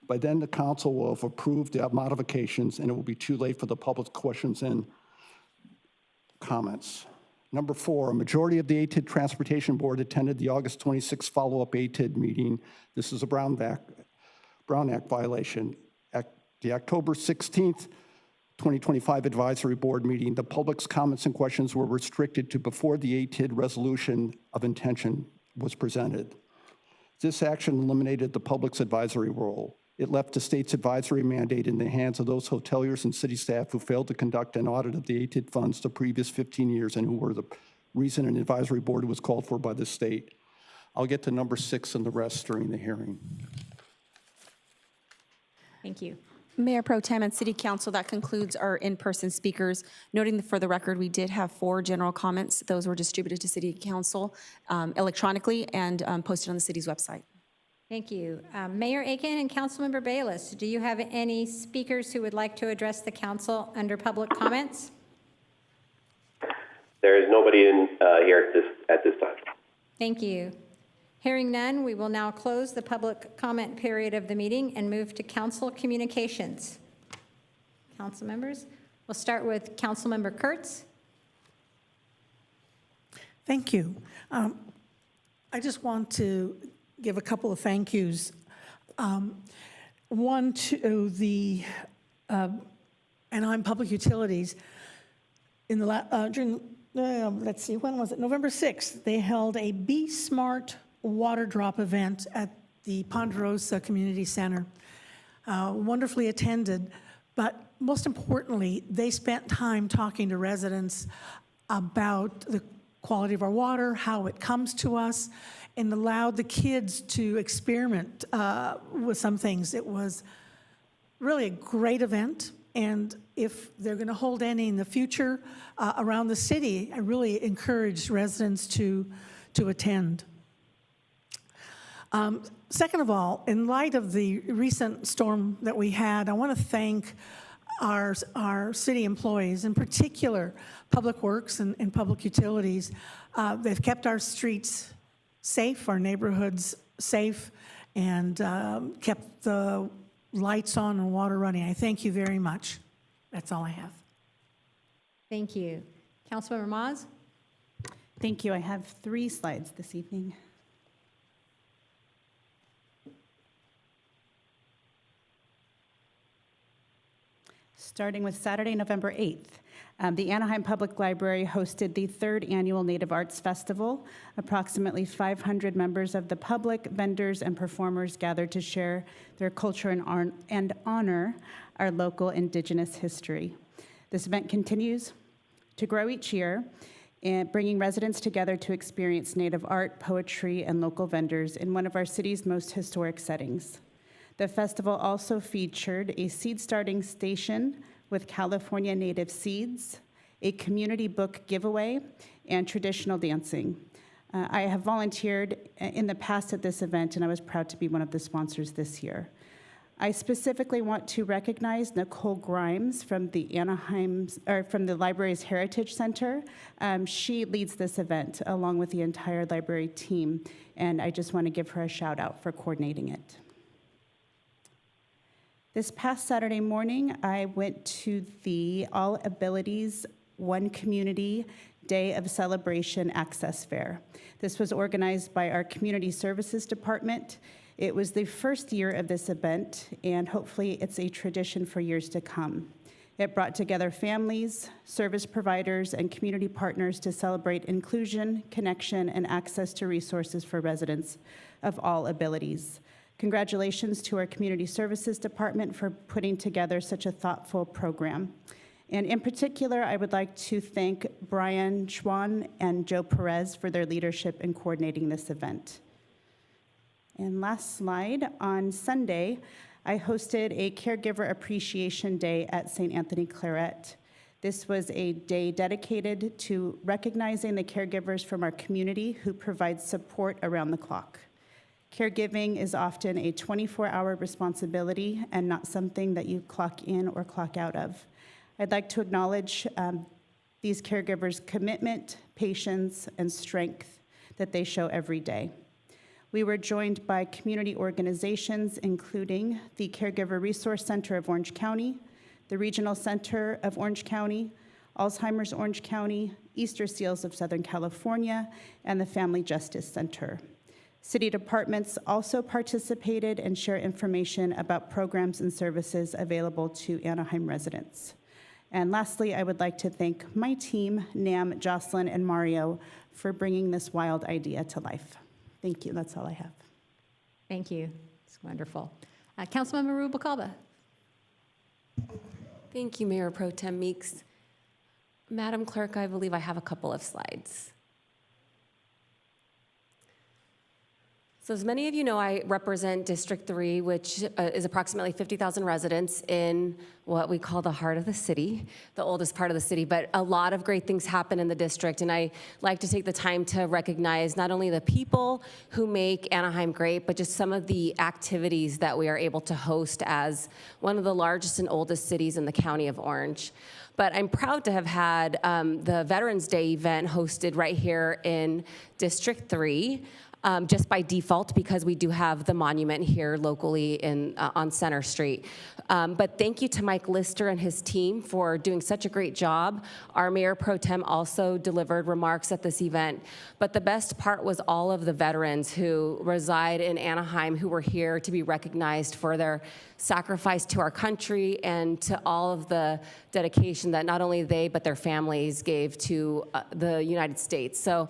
By then, the council will have approved the modifications, and it will be too late for the public's questions and comments. Number 4, a majority of the ATID Transportation Board attended the August 26 follow-up ATID meeting. This is a Brown Act violation. At the October 16th, 2025 Advisory Board meeting, the public's comments and questions were restricted to before the ATID resolution of intention was presented. This action eliminated the public's advisory role. It left the state's advisory mandate in the hands of those hoteliers and city staff who failed to conduct an audit of the ATID funds the previous 15 years and who were the reason an advisory board was called for by the state. I'll get to number 6 and the rest during the hearing. Thank you. Mayor Pro Tem and City Council, that concludes our in-person speakers. Noting that for the record, we did have 4 general comments. Those were distributed to City Council electronically and posted on the city's website. Thank you. Mayor Aiken and Councilmember Bayless, do you have any speakers who would like to address the council under public comments? There is nobody in here at this time. Thank you. Hearing none, we will now close the public comment period of the meeting and move to council communications. Council members, we'll start with Councilmember Kurtz. Thank you. I just want to give a couple of thank yous. One to the Anaheim Public Utilities. In the during let's see, when was it? November 6th, they held a Be Smart water drop event at the Ponderosa Community Center. Wonderfully attended, but most importantly, they spent time talking to residents about the quality of our water, how it comes to us, and allowed the kids to experiment with some things. It was really a great event, and if they're going to hold any in the future around the city, I really encourage residents to attend. Second of all, in light of the recent storm that we had, I want to thank our city employees, in particular Public Works and Public Utilities. They've kept our streets safe, our neighborhoods safe, and kept the lights on and water running. I thank you very much. That's all I have. Thank you. Councilmember Maz? Thank you. I have 3 slides this evening. starting with Saturday, November 8th. The Anaheim Public Library hosted the 3rd Annual Native Arts Festival. Approximately 500 members of the public, vendors, and performers gathered to share their culture and honor our local Indigenous history. This event continues to grow each year, and bringing residents together to experience Native art, poetry, and local vendors in one of our city's most historic settings. The festival also featured a seed starting station with California native seeds, a community book giveaway, and traditional dancing. I have volunteered in the past at this event, and I was proud to be one of the sponsors this year. I specifically want to recognize Nicole Grimes from the library's Heritage Center. She leads this event along with the entire library team, and I just want to give her a shout out for coordinating it. This past Saturday morning, I went to the All Abilities One Community Day of Celebration Access Fair. This was organized by our Community Services Department. It was the first year of this event, and hopefully it's a tradition for years to come. It brought together families, service providers, and community partners to celebrate inclusion, connection, and access to resources for residents of all abilities. Congratulations to our Community Services Department for putting together such a thoughtful program. And in particular, I would like to thank Brian Schwan and Joe Perez for their leadership in coordinating this event. And last slide, on Sunday, I hosted a Caregiver Appreciation Day at St. Anthony Claret. This was a day dedicated to recognizing the caregivers from our community who provide support around the clock. Caregiving is often a 24-hour responsibility and not something that you clock in or clock out of. I'd like to acknowledge these caregivers' commitment, patience, and strength that they show every day. We were joined by community organizations, including the Caregiver Resource Center of Orange County, the Regional Center of Orange County, Alzheimer's Orange County, Easter Seals of Southern California, and the Family Justice Center. City departments also participated and share information about programs and services available to Anaheim residents. And lastly, I would like to thank my team, Nam, Jocelyn, and Mario, for bringing this wild idea to life. Thank you. That's all I have. Thank you. It's wonderful. Councilmember Rubalcaba. Thank you, Mayor Pro Tem Meeks. Madam Clerk, I believe I have a couple of slides. So as many of you know, I represent District 3, which is approximately 50,000 residents in what we call the heart of the city, the oldest part of the city. But a lot of great things happen in the district, and I like to take the time to recognize not only the people who make Anaheim great, but just some of the activities that we are able to host as one of the largest and oldest cities in the County of Orange. But I'm proud to have had the Veterans Day event hosted right here in District 3. Just by default, because we do have the monument here locally on Center Street. But thank you to Mike Lister and his team for doing such a great job. Our Mayor Pro Tem also delivered remarks at this event. But the best part was all of the veterans who reside in Anaheim who were here to be recognized for their sacrifice to our country and to all of the dedication that not only they but their families gave to the United States. So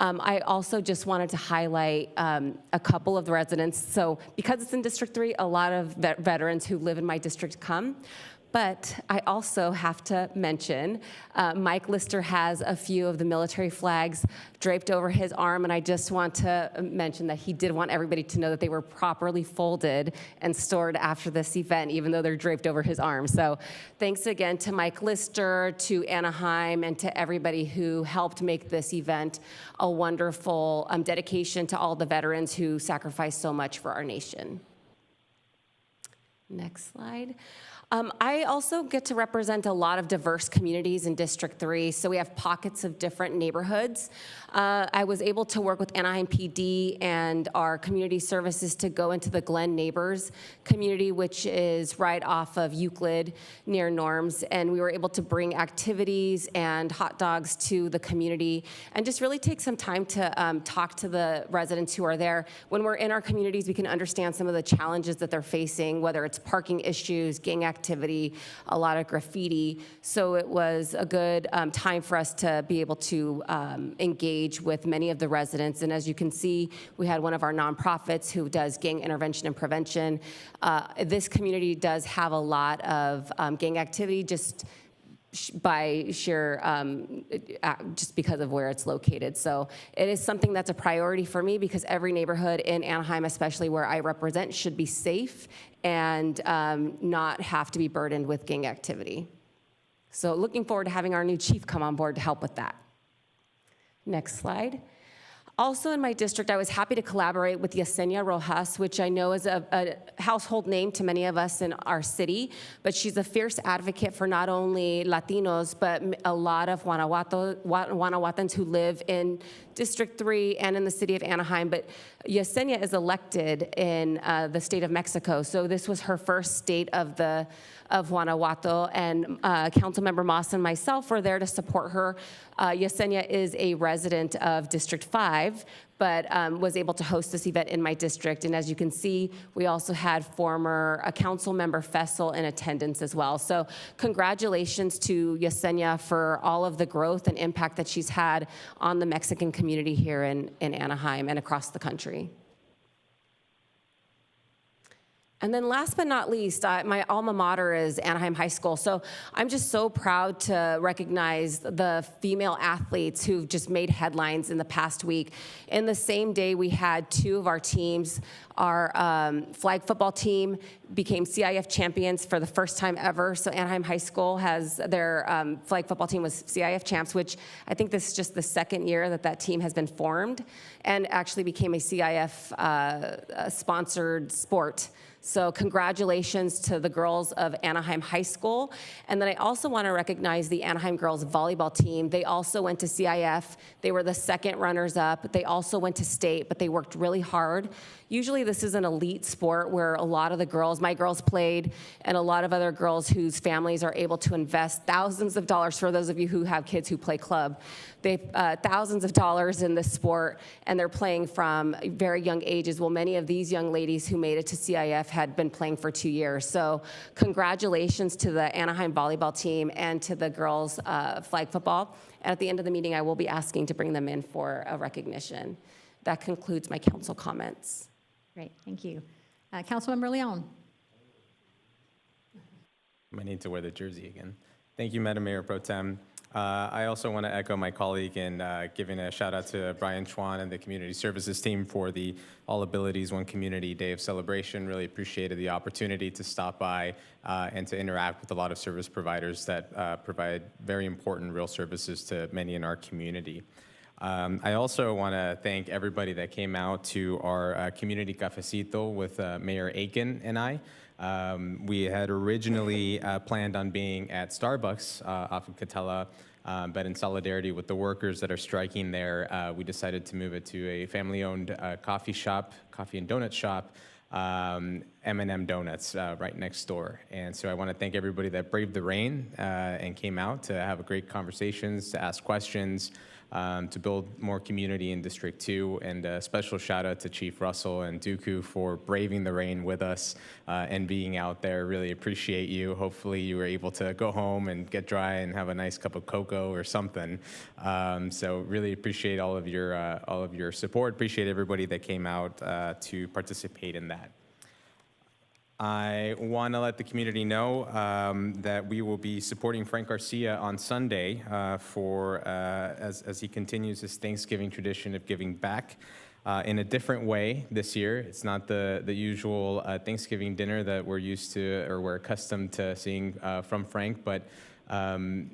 I also just wanted to highlight a couple of the residents. So because it's in District 3, a lot of veterans who live in my district come. But I also have to mention, Mike Lister has a few of the military flags draped over his arm, and I just want to mention that he did want everybody to know that they were properly folded and stored after this event, even though they're draped over his arm. So thanks again to Mike Lister, to Anaheim, and to everybody who helped make this event a wonderful dedication to all the veterans who sacrificed so much for our nation. Next slide. I also get to represent a lot of diverse communities in District 3, so we have pockets of different neighborhoods. I was able to work with Anaheim PD and our community services to go into the Glen Neighbors community, which is right off of Euclid near Norms, and we were able to bring activities and hot dogs to the community and just really take some time to talk to the residents who are there. When we're in our communities, we can understand some of the challenges that they're facing, whether it's parking issues, gang activity, activity, a lot of graffiti. So it was a good time for us to be able to engage with many of the residents. And as you can see, we had one of our nonprofits who does gang intervention and prevention. This community does have a lot of gang activity, just by sheer, just because of where it's located. So it is something that's a priority for me because every neighborhood in Anaheim, especially where I represent, should be safe and not have to be burdened with gang activity. So looking forward to having our new chief come on board to help with that. Next slide. Also in my district, I was happy to collaborate with Yesenia Rojas, which I know is a household name to many of us in our city, but she's a fierce advocate for not only Latinos, but a lot of Guanajuatans who live in District 3 and in the city of Anaheim. But Yesenia is elected in the state of Mexico, so this was her first state of Guanajuato, and Councilmember Moss and myself were there to support her. Yesenia is a resident of District 5, but was able to host this event in my district. And as you can see, we also had former council member Fessel in attendance as well. So congratulations to Yesenia for all of the growth and impact that she's had on the Mexican community here in Anaheim and across the country. And then last but not least, my alma mater is Anaheim High School. So I'm just so proud to recognize the female athletes who've just made headlines in the past week. In the same day, we had two of our teams. Our flag football team became CIF champions for the first time ever. So Anaheim High School has their flag football team was CIF champs, which I think this is just the second year that team has been formed and actually became a CIF sponsored sport. So congratulations to the girls of Anaheim High School. And then I also want to recognize the Anaheim girls volleyball team. They also went to CIF. They were the second runners up. They also went to state, but they worked really hard. Usually this is an elite sport where a lot of the girls, my girls played, and a lot of other girls whose families are able to invest thousands of dollars, for those of you who have kids who play club, thousands of dollars in this sport, and they're playing from very young ages. Well, many of these young ladies who made it to CIF had been playing for 2 years. So congratulations to the Anaheim volleyball team and to the girls flag football. And at the end of the meeting, I will be asking to bring them in for a recognition. That concludes my council comments. Great, thank you. Councilmember Leon. I need to wear the jersey again. Thank you, Madam Mayor Pro Tem. I also want to echo my colleague in giving a shout out to Brian Chuan and the Community Services team for the All Abilities One Community Day of Celebration. Really appreciated the opportunity to stop by and to interact with a lot of service providers that provide very important real services to many in our community. I also want to thank everybody that came out to our community cafecito with Mayor Aiken and I. We had originally planned on being at Starbucks off of Catella, but in solidarity with the workers that are striking there, we decided to move it to a family-owned coffee and donut shop, M&M Donuts, right next door. And so I want to thank everybody that braved the rain and came out to have great conversations, to ask questions, to build more community in District 2. And a special shout out to Chief Russell and Dooku for braving the rain with us and being out there. Really appreciate you. Hopefully you were able to go home and get dry and have a nice cup of cocoa or something. So really appreciate all of your support. Appreciate everybody that came out to participate in that. I want to let the community know that we will be supporting Frank Garcia on Sunday as he continues his Thanksgiving tradition of giving back in a different way this year. It's not the usual Thanksgiving dinner that we're used to or we're accustomed to seeing from Frank, but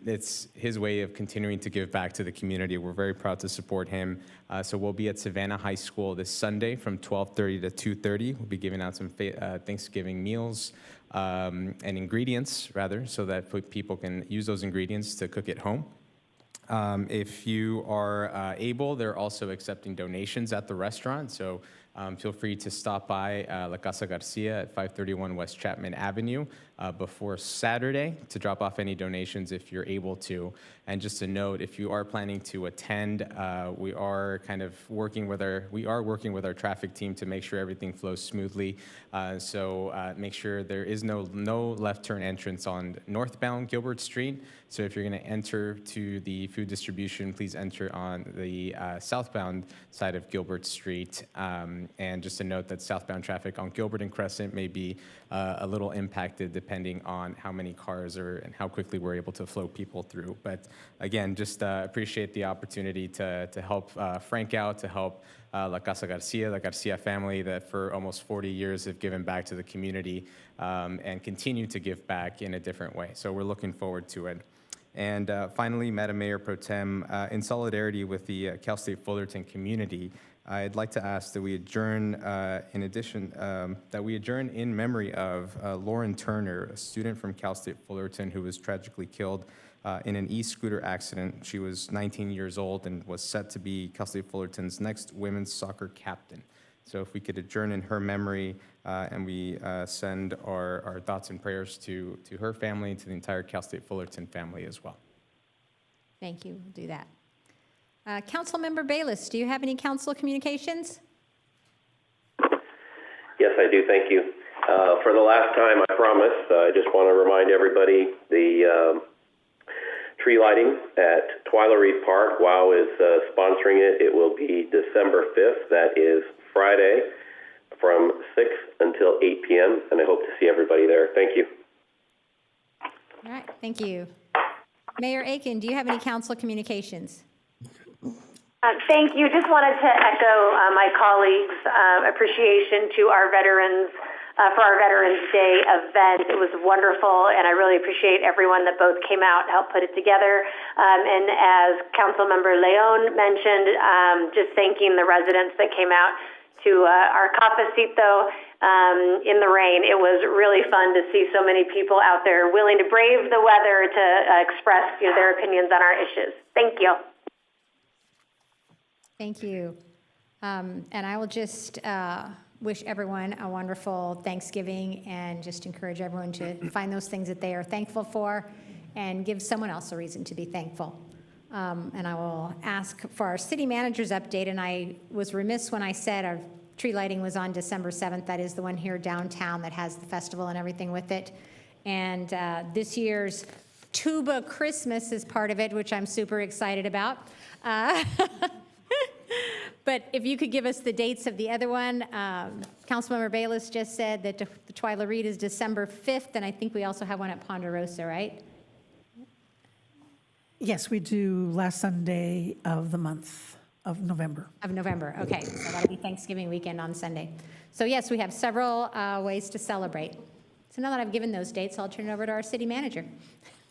it's his way of continuing to give back to the community. We're very proud to support him. So we'll be at Savannah High School this Sunday from 12:30 to 2:30. We'll be giving out some Thanksgiving meals and ingredients, rather, so that people can use those ingredients to cook at home. If you are able, they're also accepting donations at the restaurant. So feel free to stop by La Casa Garcia at 531 West Chapman Avenue before Saturday to drop off any donations if you're able to. And just a note, if you are planning to attend, we are working with our traffic team to make sure everything flows smoothly. So make sure there is no left turn entrance on northbound Gilbert Street. So if you're going to enter to the food distribution, please enter on the southbound side of Gilbert Street. And just a note that southbound traffic on Gilbert and Crescent may be a little impacted depending on how many cars and how quickly we're able to flow people through. But again, just appreciate the opportunity to help Frank out, to help La Casa Garcia, the Garcia family that for almost 40 years have given back to the community and continue to give back in a different way. So we're looking forward to it. And finally, Madam Mayor Pro Tem, in solidarity with the Cal State Fullerton community, I'd like to ask that we adjourn, in memory of Lauren Turner, a student from Cal State Fullerton who was tragically killed in an e-scooter accident. She was 19 years old and was set to be Cal State Fullerton's next women's soccer captain. So if we could adjourn in her memory and we send our thoughts and prayers to her family and to the entire Cal State Fullerton family as well. Thank you. We'll do that. Councilmember Bayless, do you have any council communications? Yes, I do. Thank you. For the last time, I promise, I just want to remind everybody the tree lighting at Twyla Reed Park. WOW is sponsoring it. It will be December 5th. That is Friday from 6 until 8 p.m., and I hope to see everybody there. Thank you. All right, thank you. Mayor Aiken, do you have any council communications? Thank you. Just wanted to echo my colleagues' appreciation to our veterans for our Veterans Day event. It was wonderful, and I really appreciate everyone that both came out and helped put it together. And as Councilmember Leon mentioned, just thanking the residents that came out to our Cafecito in the rain. It was really fun to see so many people out there willing to brave the weather to express their opinions on our issues. Thank you. Thank you. And I will just wish everyone a wonderful Thanksgiving and just encourage everyone to find those things that they are thankful for and give someone else a reason to be thankful. And I will ask for our city manager's update. And I was remiss when I said our tree lighting was on December 7th. That is the one here downtown that has the festival and everything with it. And this year's Tuba Christmas is part of it, which I'm super excited about. But if you could give us the dates of the other one. Councilmember Bayless just said that the Twyla Reed is December 5th, and I think we also have one at Ponderosa, right? Yes, we do last Sunday of the month of November. Of November, okay. So that'll be Thanksgiving weekend on Sunday. So yes, we have several ways to celebrate. So now that I've given those dates, I'll turn it over to our city manager.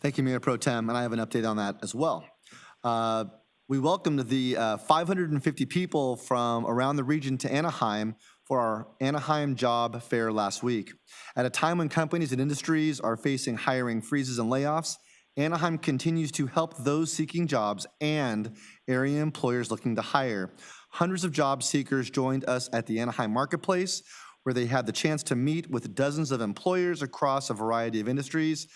Thank you, Mayor Pro Tem, and I have an update on that as well. We welcomed the 550 people from around the region to Anaheim for our Anaheim Job Fair last week. At a time when companies and industries are facing hiring freezes and layoffs, Anaheim continues to help those seeking jobs and area employers looking to hire. Hundreds of job seekers joined us at the Anaheim Marketplace, where they had the chance to meet with dozens of employers across a variety of industries.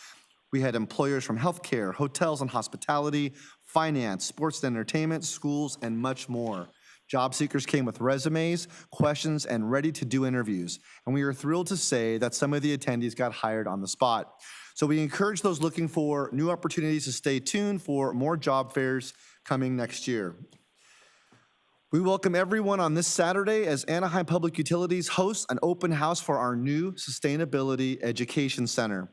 We had employers from healthcare, hotels and hospitality, finance, sports and entertainment, schools, and much more. Job seekers came with resumes, questions, and ready-to-do interviews. And we are thrilled to say that some of the attendees got hired on the spot. So we encourage those looking for new opportunities to stay tuned for more job fairs coming next year. We welcome everyone on this Saturday as Anaheim Public Utilities hosts an open house for our new Sustainability Education Center.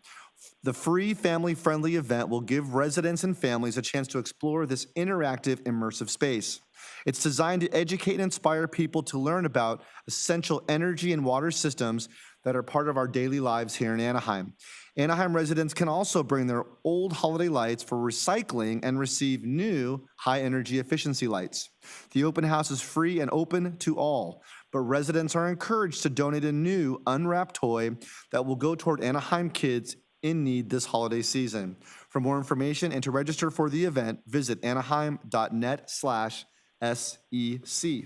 The free, family-friendly event will give residents and families a chance to explore this interactive, immersive space. It's designed to educate and inspire people to learn about essential energy and water systems that are part of our daily lives here in Anaheim. Anaheim residents can also bring their old holiday lights for recycling and receive new high-energy efficiency lights. The open house is free and open to all, but residents are encouraged to donate a new unwrapped toy that will go toward Anaheim kids in need this holiday season. For more information and to register for the event, visit anaheim.net/SEC.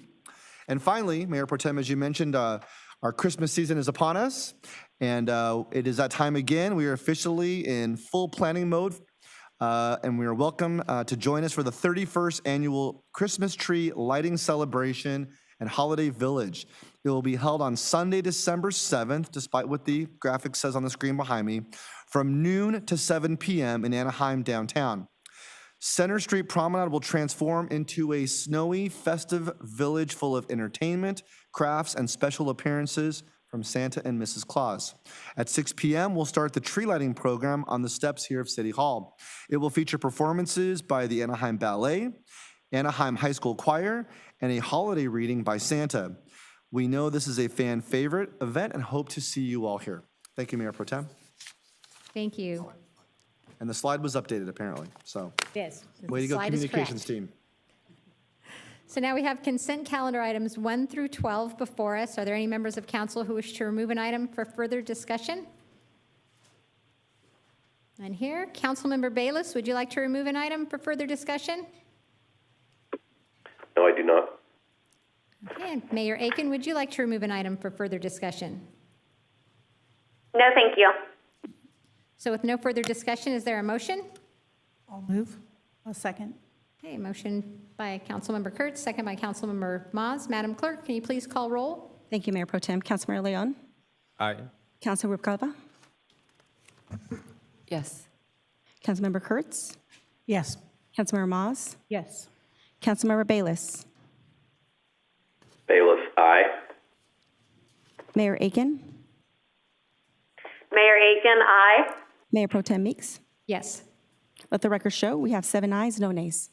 And finally, Mayor Pro Tem, as you mentioned, our Christmas season is upon us, and it is that time again. We are officially in full planning mode, and we are welcome to join us for the 31st Annual Christmas Tree Lighting Celebration and Holiday Village. It will be held on Sunday, December 7th, despite what the graphic says on the screen behind me, from noon to 7 p.m. in Anaheim downtown. Center Street Promenade will transform into a snowy, festive village full of entertainment, crafts, and special appearances from Santa and Mrs. Claus. At 6 p.m., we'll start the tree lighting program on the steps here of City Hall. It will feature performances by the Anaheim Ballet, Anaheim High School Choir, and a holiday reading by Santa. We know this is a fan favorite event and hope to see you all here. Thank you, Mayor Pro Tem. Thank you. And the slide was updated, apparently, so. Yes. Way to go, Slide is communications correct. team. So now we have consent calendar items 1 through 12 before us. Are there any members of council who wish to remove an item for further discussion? And here, Councilmember Bayless, would you like to remove an item for further discussion? No, I do not. Okay, and Mayor Aiken, would you like to remove an item for further discussion? No, thank you. So with no further discussion, is there a motion? I'll move. A second. Okay, motion by Councilmember Kurtz, second by Councilmember Maz. Madam Clerk, can you please call roll? Thank you, Mayor Pro Tem. Councilmember Leon? Aye. Councilmember Rubalcaba? Yes. Councilmember Kurtz? Yes. Councilmember Maz? Yes. Councilmember Bayless? Bayless, aye. Mayor Aiken? Mayor Aiken, aye. Mayor Pro Tem Meeks? Yes. Let the record show we have 7 ayes, no nays.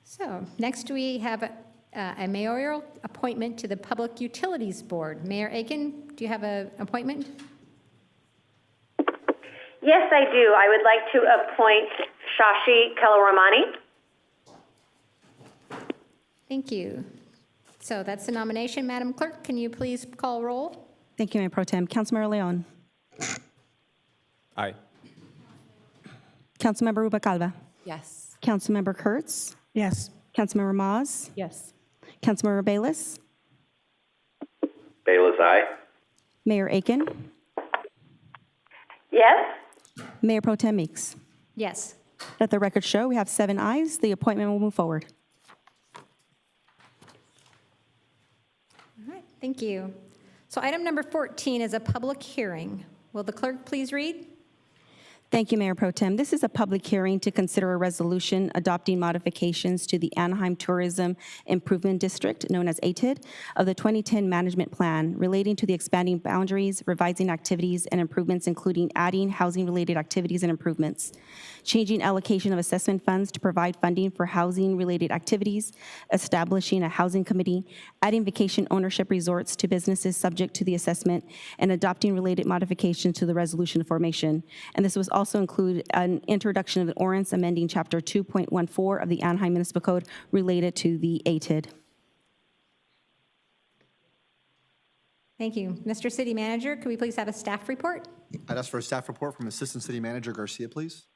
So next we have a mayoral appointment to the Public Utilities Board. Mayor Aiken, do you have an appointment? Yes, I do. I would like to appoint Shashi Kelaramani. Thank you. So that's the nomination. Madam Clerk, can you please call roll? Thank you, Mayor Pro Tem. Councilmember Leon? Aye. Councilmember Rubalcaba? Yes. Councilmember Kurtz? Yes. Councilmember Maz? Yes. Councilmember Bayless? Bayless, aye. Mayor Aiken? Yes. Mayor Pro Tem Meeks? Yes. Let the record show we have 7 ayes. The appointment will move forward. All right, thank you. So item number 14 is a public hearing. Will the clerk please read? Thank you, Mayor Pro Tem. This is a public hearing to consider a resolution adopting modifications to the Anaheim Tourism Improvement District, known as ATID, of the 2010 Management Plan relating to the expanding boundaries, revising activities and improvements, including adding housing-related activities and improvements, changing allocation of assessment funds to provide funding for housing-related activities, establishing a housing committee, adding vacation ownership resorts to businesses subject to the assessment, and adopting related modifications to the resolution formation. And this was also include an introduction of an ordinance amending Chapter 2.14 of the Anaheim Municipal Code related to the ATID. Thank you. Mr. City Manager, could we please have a staff report? I'd ask for a staff report from Assistant City Manager Garcia, please.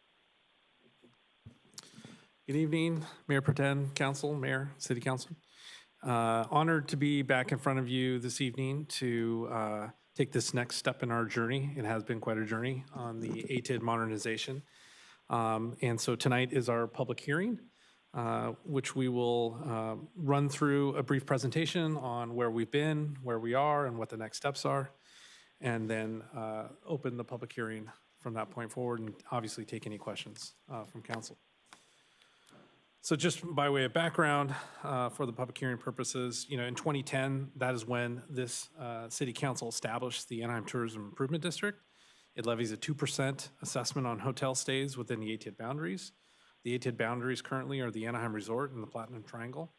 Good evening, Mayor Pro Tem, Council, Mayor, City Council. Honored to be back in front of you this evening to take this next step in our journey. It has been quite a journey on the ATID modernization. And so tonight is our public hearing, which we will run through a brief presentation on where we've been, where we are, and what the next steps are, and then open the public hearing from that point forward and obviously take any questions from council. So just by way of background, for the public hearing purposes, in 2010, that is when this city council established the Anaheim Tourism Improvement District. It levies a 2% assessment on hotel stays within the ATID boundaries. The ATID boundaries currently are the Anaheim Resort and the Platinum Triangle.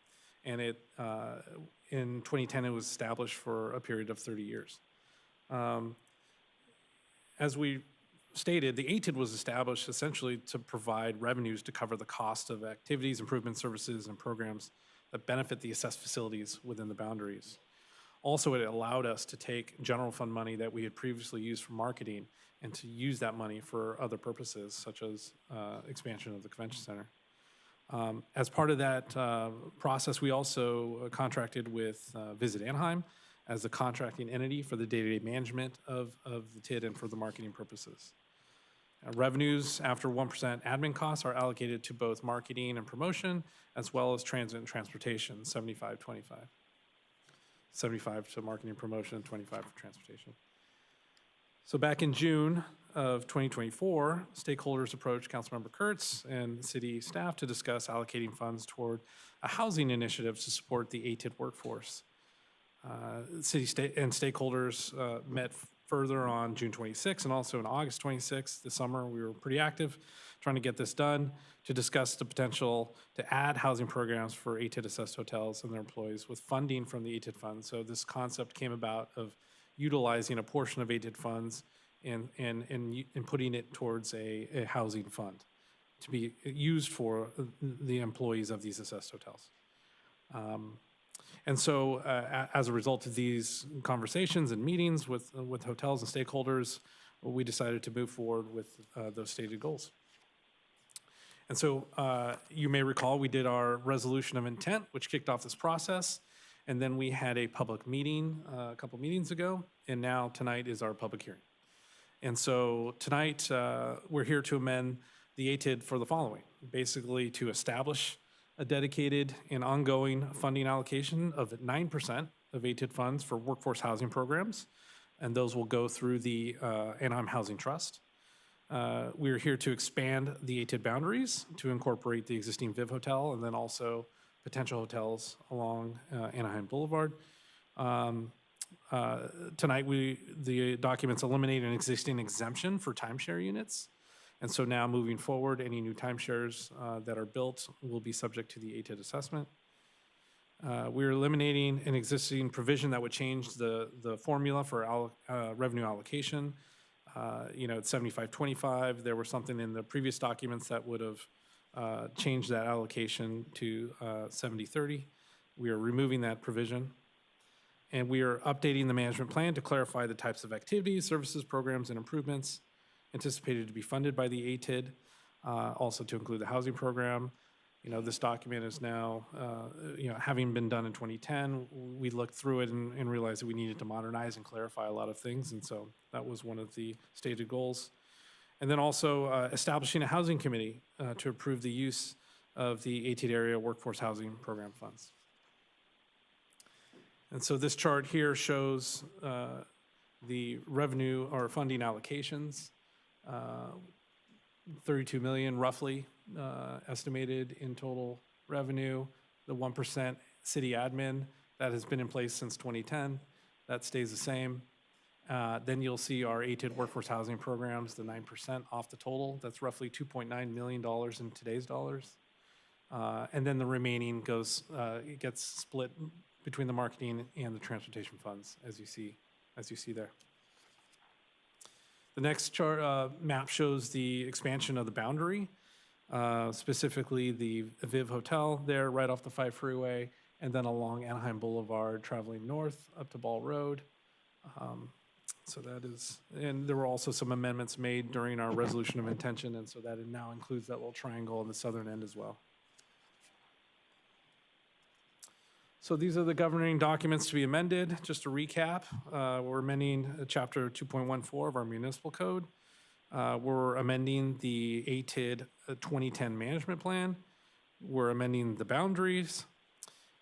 And in 2010, it was established for a period of 30 years. As we stated, the ATID was established essentially to provide revenues to cover the cost of activities, improvement services, and programs that benefit the assessed facilities within the boundaries. Also, it allowed us to take general fund money that we had previously used for marketing and to use that money for other purposes, such as expansion of the convention center. As part of that process, we also contracted with Visit Anaheim as the contracting entity for the day-to-day management of the TID and for the marketing purposes. Revenues after 1% admin costs are allocated to both marketing and promotion, as well as transit and transportation, 75-25. 75 to marketing and promotion, and 25 for transportation. So back in June of 2024, stakeholders approached Councilmember Kurtz and city staff to discuss allocating funds toward a housing initiative to support the ATID workforce. City and stakeholders met further on June 26th and also on August 26th this summer. We were pretty active trying to get this done to discuss the potential to add housing programs for ATID assessed hotels and their employees with funding from the ATID fund. So this concept came about of utilizing a portion of ATID funds and putting it towards a housing fund to be used for the employees of these assessed hotels. And so as a result of these conversations and meetings with hotels and stakeholders, we decided to move forward with those stated goals. And so you may recall we did our resolution of intent, which kicked off this process. And then we had a public meeting a couple meetings ago. And now tonight is our public hearing. And so tonight we're here to amend the ATID for the following. Basically to establish a dedicated and ongoing funding allocation of 9% of ATID funds for workforce housing programs. And those will go through the Anaheim Housing Trust. We're here to expand the ATID boundaries to incorporate the existing Viv Hotel and then also potential hotels along Anaheim Boulevard. Tonight, the documents eliminate an existing exemption for timeshare units. And so now moving forward, any new timeshares that are built will be subject to the ATID assessment. We're eliminating an existing provision that would change the formula for revenue allocation. It's 75-25. There was something in the previous documents that would have changed that allocation to 70-30. We are removing that provision. And we are updating the management plan to clarify the types of activities, services, programs, and improvements anticipated to be funded by the ATID, also to include the housing program. This document is now, having been done in 2010, we looked through it and realized that we needed to modernize and clarify a lot of things. And so that was one of the stated goals. And then also establishing a housing committee to approve the use of the ATID area workforce housing program funds. And so this chart here shows the revenue or funding allocations, 32 million roughly estimated in total revenue. The 1% city admin that has been in place since 2010, that stays the same. Then you'll see our ATID workforce housing programs, the 9% off the total. That's roughly $2.9 million in today's dollars. And then the remaining gets split between the marketing and the transportation funds, as you see there. The next chart map shows the expansion of the boundary, specifically the Viv Hotel there right off the 5 freeway, and then along Anaheim Boulevard, traveling north up to Ball Road. So that is, and there were also some amendments made during our resolution of intention, and so that it now includes that little triangle on the southern end as well. So these are the governing documents to be amended. Just to recap, we're amending Chapter 2.14 of our municipal code. We're amending the ATID 2010 management plan. We're amending the boundaries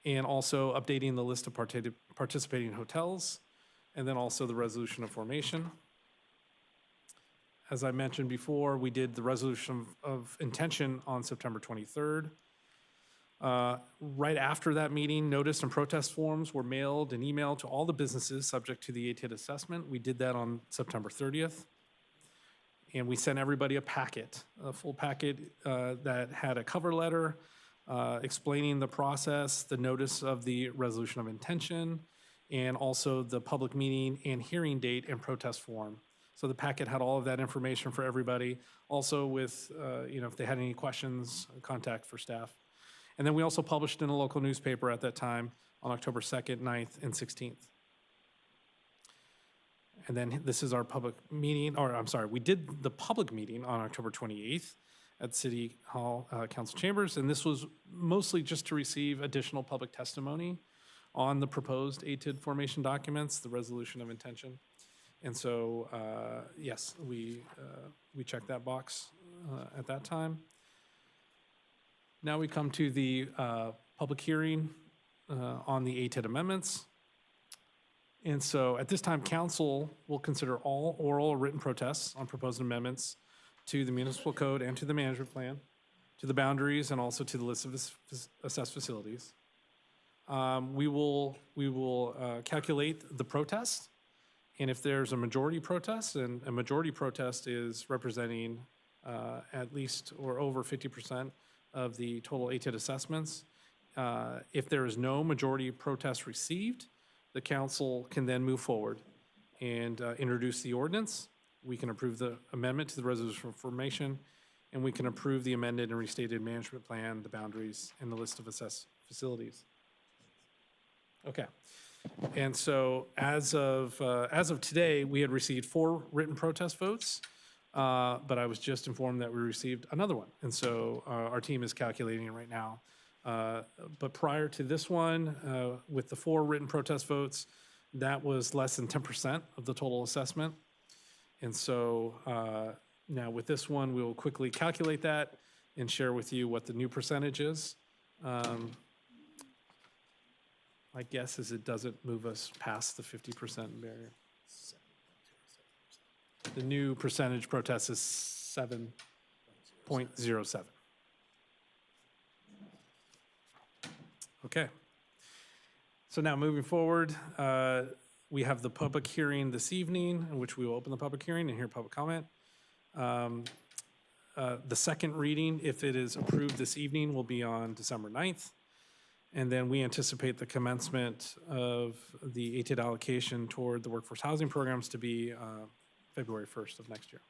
and also updating the list of participating hotels, and then also the resolution of formation. As I mentioned before, we did the resolution of intention on September 23rd. Right after that meeting, notice and protest forms were mailed and emailed to all the businesses subject to the ATID assessment. We did that on September 30th. And we sent everybody a packet, a full packet that had a cover letter explaining the process, the notice of the resolution of intention, and also the public meeting and hearing date and protest form. So the packet had all of that information for everybody. Also with, if they had any questions, contact for staff. And then we also published in a local newspaper at that time on October 2nd, 9th, and 16th. And then this is our public meeting, or I'm sorry, we did the public meeting on October 28th, at City Hall Council Chambers. And this was mostly just to receive additional public testimony on the proposed ATID formation documents, the resolution of intention. And so, yes, we checked that box at that time. Now we come to the public hearing on the ATID amendments. And so at this time, council will consider all oral or written protests on proposed amendments to the municipal code and to the management plan, to the boundaries, and also to the list of assessed facilities. We will calculate the protest, and if there's a majority protest, and a majority protest is representing at least or over 50% of the total ATID assessments, if there is no majority protest received, the council can then move forward and introduce the ordinance. We can approve the amendment to the resolution of formation, and we can approve the amended and restated management plan, the boundaries, and the list of assessed facilities. Okay. And so as of today, we had received 4 written protest votes, but I was just informed that we received another one. And so our team is calculating it right now. But prior to this one, with the 4 written protest votes, that was less than 10% of the total assessment. And so now with this one, we will quickly calculate that and share with you what the new percentage is. My guess is it doesn't move us past the 50% barrier. The new percentage protest is 7.07. Okay. So now moving forward, we have the public hearing this evening, in which we will open the public hearing and hear public comment. The second reading, if it is approved this evening, will be on December 9th. And then we anticipate the commencement of the ATID allocation toward the workforce housing programs to be February 1st of next year.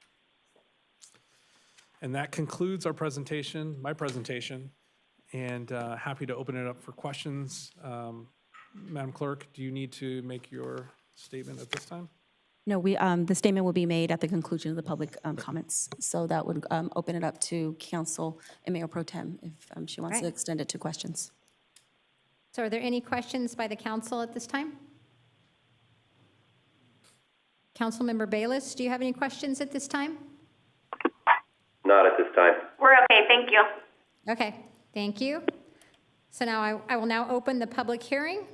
And that concludes our presentation, my presentation, and happy to open it up for questions. Madam Clerk, do you need to make your statement at this time? No, the statement will be made at the conclusion of the public comments. So that would open it up to Council and Mayor Pro Tem if she wants to Right. extend it to questions. So are there any questions by the council at this time? Councilmember Bayless, do you have any questions at this time? Not at this time. We're okay, thank you. Okay, thank you. So now I will now open the public hearing.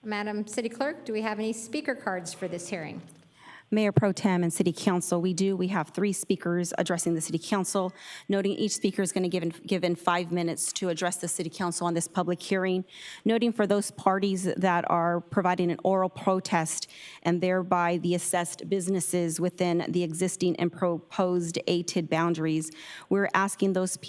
Madam City Clerk, do we have any speaker cards for this hearing? Mayor Pro Tem and City Council, we have 3 speakers addressing the City Council, noting each speaker is going to give in 5 minutes to address the City Council on this public hearing, noting for those parties that are providing an oral protest and thereby the assessed businesses within the existing and proposed ATID boundaries, we're asking those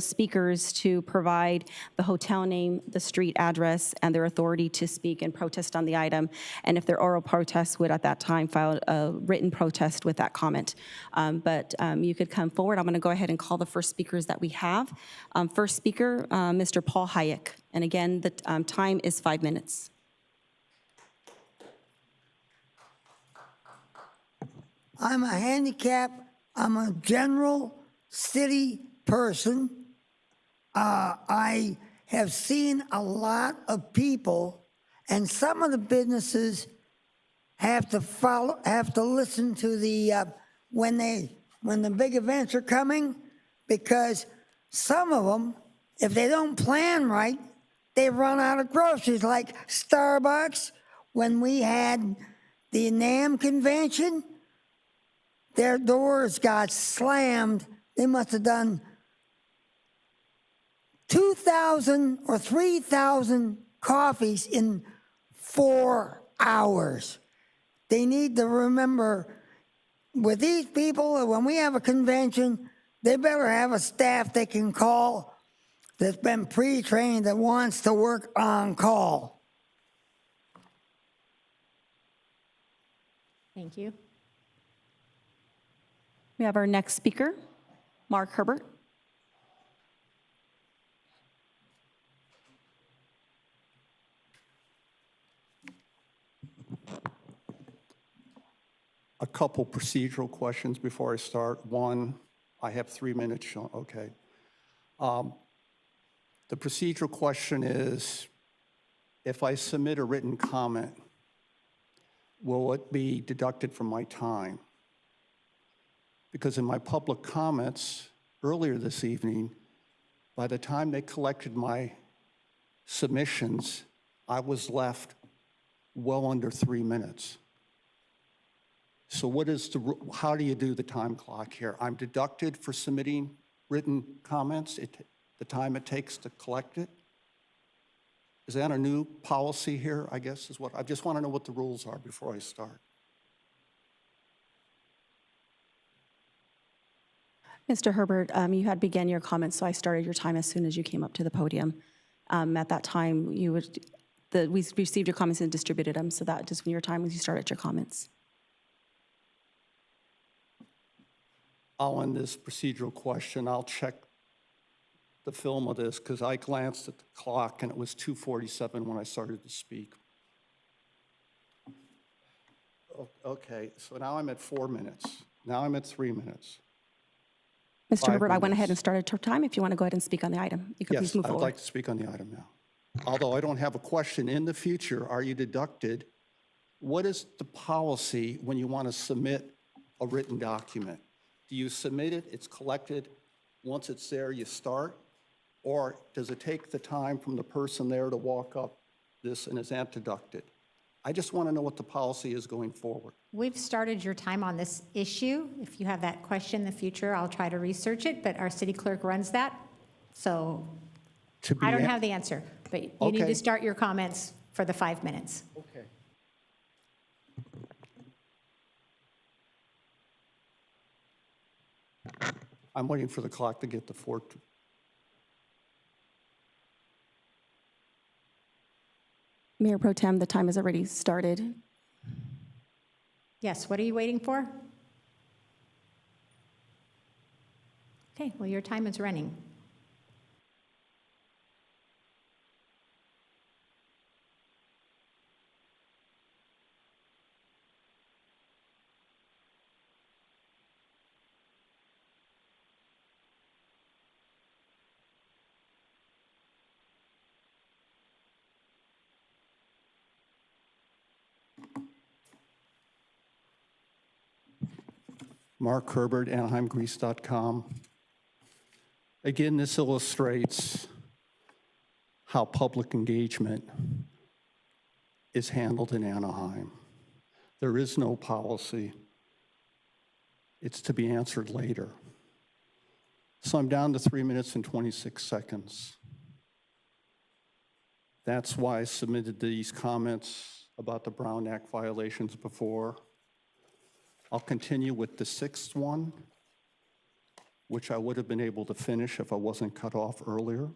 speakers to provide the hotel name, the street address, and their authority to speak and protest on the item, and if their oral protest would at that time file a written protest with that comment. But you could come forward. I'm going to go ahead and call the first speakers that we have. First speaker, Mr. Paul Hayek. And again, the time is 5 minutes. I'm a handicap. I'm a general city person. I have seen a lot of people, and some of the businesses have to listen to the when the big events are coming, because some of them, if they don't plan right, they run out of groceries. Like Starbucks, when we had the NAM convention, their doors got slammed. They must have done 2,000 or 3,000 coffees in 4 hours. They need to remember, with these people, when we have a convention, they better have a staff they can call that's been pre-trained, that wants to work on call. Thank you. We have our next speaker, Mark Herbert. A couple procedural questions before I start. One, I have 3 minutes shown, okay. The procedural question is, if I submit a written comment, will it be deducted from my time? Because in my public comments earlier this evening, by the time they collected my submissions, I was left well under 3 minutes. So how do you do the time clock here? I'm deducted for submitting written comments, the time it takes to collect it? Is that a new policy here, I guess, is what, I just want to know what the rules are before I start. Mr. Herbert, you had begun your comments, so I started your time as soon as you came up to the podium. At that time, we received your comments and distributed them, so that just when your time was, you started your comments. I'll end this procedural question. I'll check the film of this because I glanced at the clock and it was 2:47 when I started to speak. Okay, so now I'm at 4 minutes. Now I'm at 3 minutes. Mr. 5 Herbert, I went ahead and minutes. started your time. If you want to go ahead and speak on the item, you could Yes, please move I would forward. like to speak on the item now. Although I don't have a question, in the future, are you deducted? What is the policy when you want to submit a written document? Do you submit it, it's collected, once it's there, you start? Or does it take the time from the person there to walk up this and is that deducted? I just want to know what the policy is going forward. We've started your time on this issue. If you have that question in the future, I'll try to research it, but our city clerk runs that. So I don't have the answer, but you need Okay. to start your comments for the 5 minutes. Okay. I'm waiting for the clock to get to 4. Mayor Pro Tem, the time has already started. Yes, what are you waiting for? Okay, well, your time is running. Mark Herbert, AnaheimGrease.com. Again, this illustrates how public engagement is handled in Anaheim. There is no policy. It's to be answered later. So I'm down to 3 minutes and 26 seconds. That's why I submitted these comments about the Brown Act violations before. I'll continue with the 6th one, which I would have been able to finish if I wasn't cut off earlier.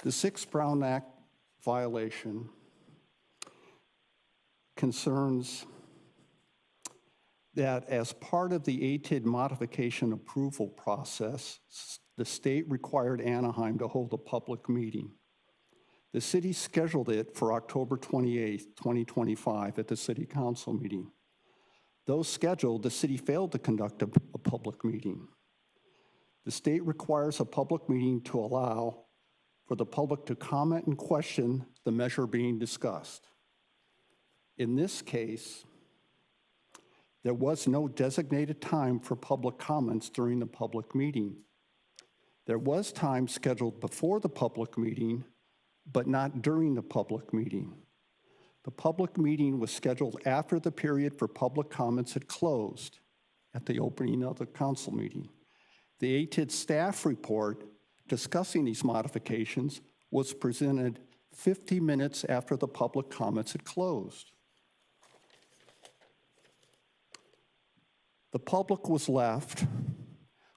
The 6th Brown Act violation concerns that as part of the ATID modification approval process, the state required Anaheim to hold a public meeting. The city scheduled it for October 28th, 2025 at the city council meeting. Though scheduled, the city failed to conduct a public meeting. The state requires a public meeting to allow for the public to comment and question the measure being discussed. In this case, there was no designated time for public comments during the public meeting. There was time scheduled before the public meeting, but not during the public meeting. The public meeting was scheduled after the period for public comments had closed at the opening of the council meeting. The ATID staff report discussing these modifications was presented 50 minutes after the public comments had closed. The public was left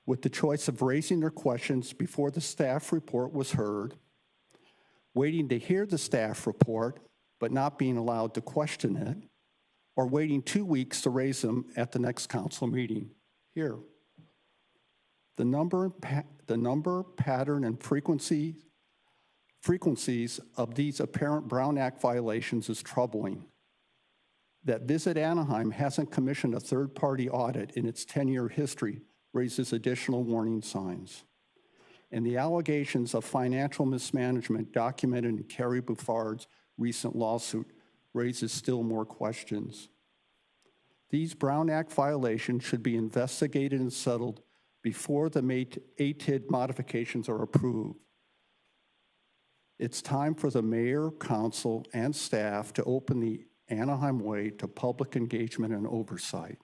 with the choice of raising their questions before the staff report was heard, waiting to hear the staff report but not being allowed to question it, or waiting 2 weeks to raise them at the next council meeting here. The number, pattern, and frequency frequencies of these apparent Brown Act violations is troubling. That Visit Anaheim hasn't commissioned a third-party audit in its 10-year history raises additional warning signs. And the allegations of financial mismanagement documented in Kerry Buffard's recent lawsuit raises still more questions. These Brown Act violations should be investigated and settled before the ATID modifications are approved. It's time for the mayor, council, and staff to open the Anaheim way to public engagement and oversight.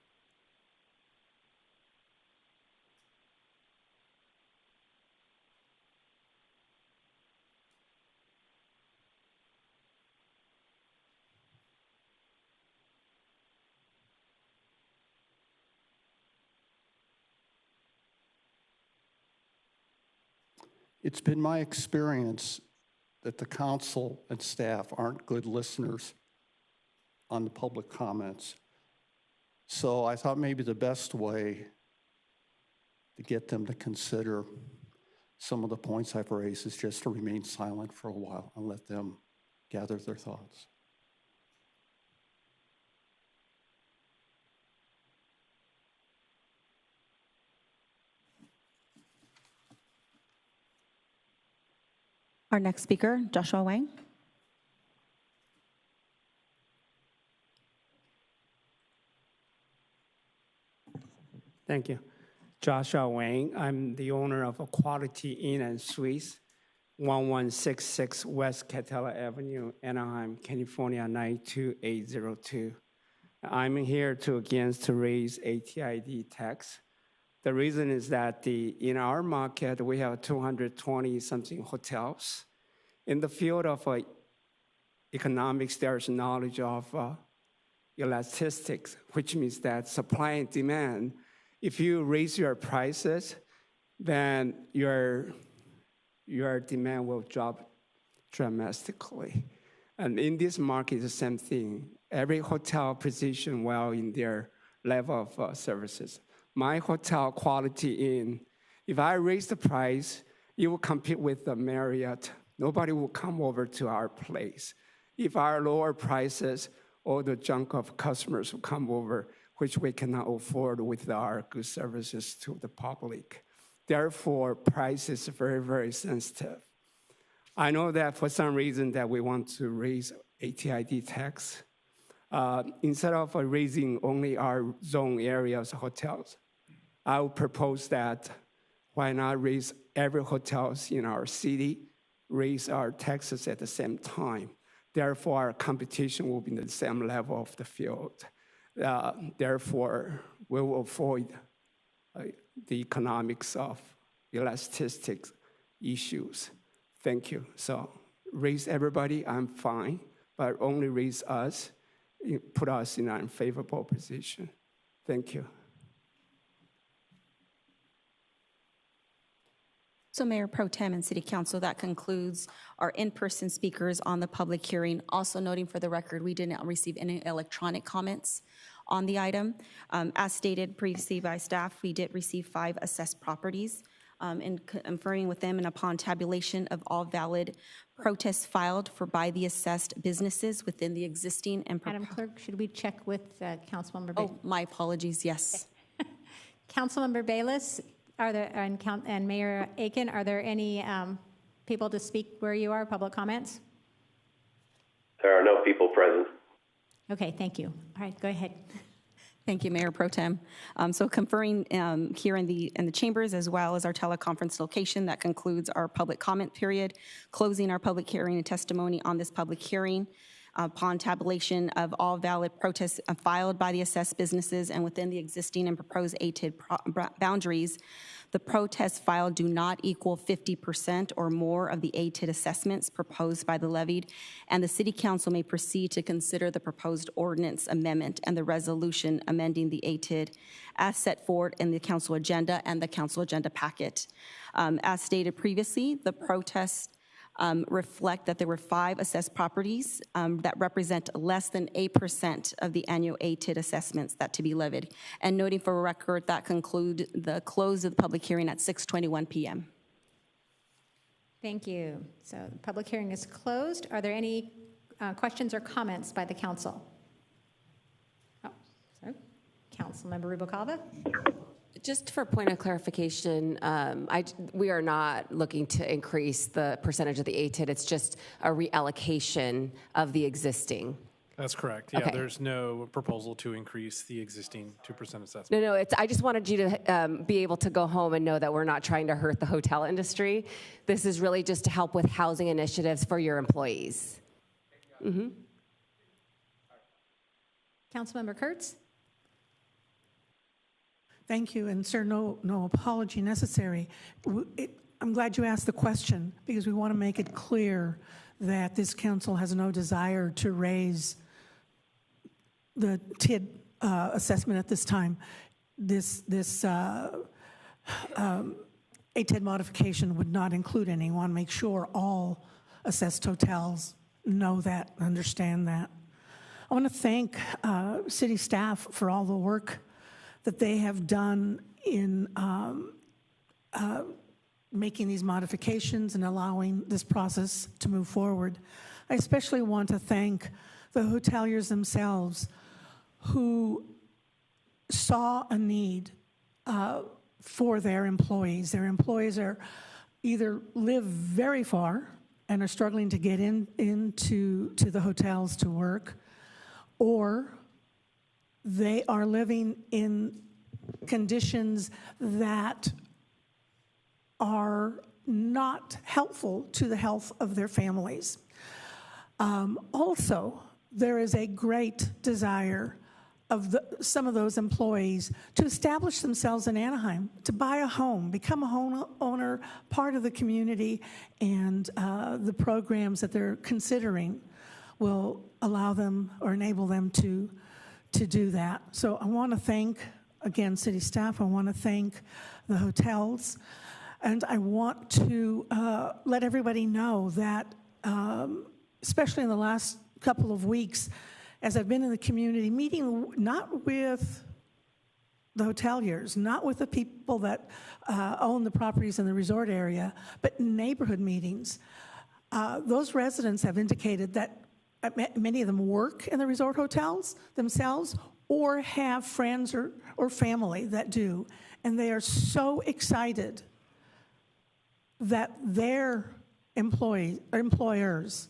It's been my experience that the council and staff aren't good listeners on the public comments. So I thought maybe the best way to get them to consider some of the points I've raised is just to remain silent for a while and let them gather their thoughts. Our next speaker, Joshua Wang. Thank you. Joshua Wang. I'm the owner of a Quality Inn and Suites, 1166 West Catella Avenue, Anaheim, California, 92802. I'm here to raise ATID tax. The reason is that in our market, we have 220-something hotels. In the field of economics, there's knowledge of elasticities, which means that supply and demand, if you raise your prices, then your demand will drop dramatically. And in this market, the same thing. Every hotel positions well in their level of services. My hotel, Quality Inn, if I raise the price, it will compete with the Marriott. Nobody will come over to our place. If I lower prices, all the junk of customers will come over, which we cannot afford with our good services to the public. Therefore, price is very, very sensitive. I know that for some reason that we want to raise ATID tax. Instead of raising only our zone areas hotels, I would propose that why not raise every hotels in our city, raise our taxes at the same time. Therefore, our competition will be in the same level of the field. Therefore, we will avoid the economics of elasticity issues. Thank you. So raise everybody, I'm fine, but only raise us, put us in an unfavorable position. Thank you. So Mayor Pro Tem and City Council, that concludes our in-person speakers on the public hearing. Also noting for the record, we did not receive any electronic comments on the item. As stated previously by staff, we did receive 5 assessed properties. And conferring with them, and upon tabulation of all valid protests filed by the assessed businesses within the existing and Madam Clerk, should we check with Councilmember Oh, my apologies, yes. Councilmember Bayless, and Mayor Aiken, are there any people to speak where you are, public comments? There are no people present. Okay, thank you. All right, go ahead. Thank you, Mayor Pro Tem. So conferring here in the chambers as well as our teleconference location, that concludes our public comment period, closing our public hearing and testimony on this public hearing. Upon tabulation of all valid protests filed by the assessed businesses and within the existing and proposed ATID boundaries, the protests filed do not equal 50% or more of the ATID assessments proposed by the levied, and the City Council may proceed to consider the proposed ordinance amendment and the resolution amending the ATID as set forth in the council agenda and the council agenda packet. As stated previously, the protests reflect that there were 5 assessed properties that represent less than 8% of the annual ATID assessments that to be levied. And noting for a record, that conclude the close of the public hearing at 6:21 p.m. Thank you. So the public hearing is closed. Are there any questions or comments by the council? Oh, sorry. Councilmember Rubalcaba? Just for point of clarification, we are not looking to increase the percentage of the ATID. It's just a reallocation of the existing. That's correct. Yeah, Okay. there's no proposal to increase the existing 2% assessment. No, I just wanted you to be able to go home and know that we're not trying to hurt the hotel industry. This is really just to help with housing initiatives for your employees. Mm-hmm. Councilmember Kurtz? Thank you, and sir, no apology necessary. I'm glad you asked the question, because we want to make it clear that this council has no desire to raise the TID assessment at this time. This ATID modification would not include any. We want to make sure all assessed hotels know that, understand that. I want to thank city staff for all the work that they have done in making these modifications and allowing this process to move forward. I especially want to thank the hoteliers themselves who saw a need for their employees. Their employees are either live very far and are struggling to get into the hotels to work, or they are living in conditions that are not helpful to the health of their families. Also, there is a great desire of some of those employees to establish themselves in Anaheim, to buy a home, become a homeowner, part of the community, and the programs that they're considering will allow them or enable them to do that. So I want to thank, again, city staff. I want to thank the hotels. And I want to let everybody know that, especially in the last couple of weeks, as I've been in the community, meeting not with the hoteliers, not with the people that own the properties in the resort area, but neighborhood meetings. Those residents have indicated that many of them work in the resort hotels themselves or have friends or family that do. And they are so excited that their employers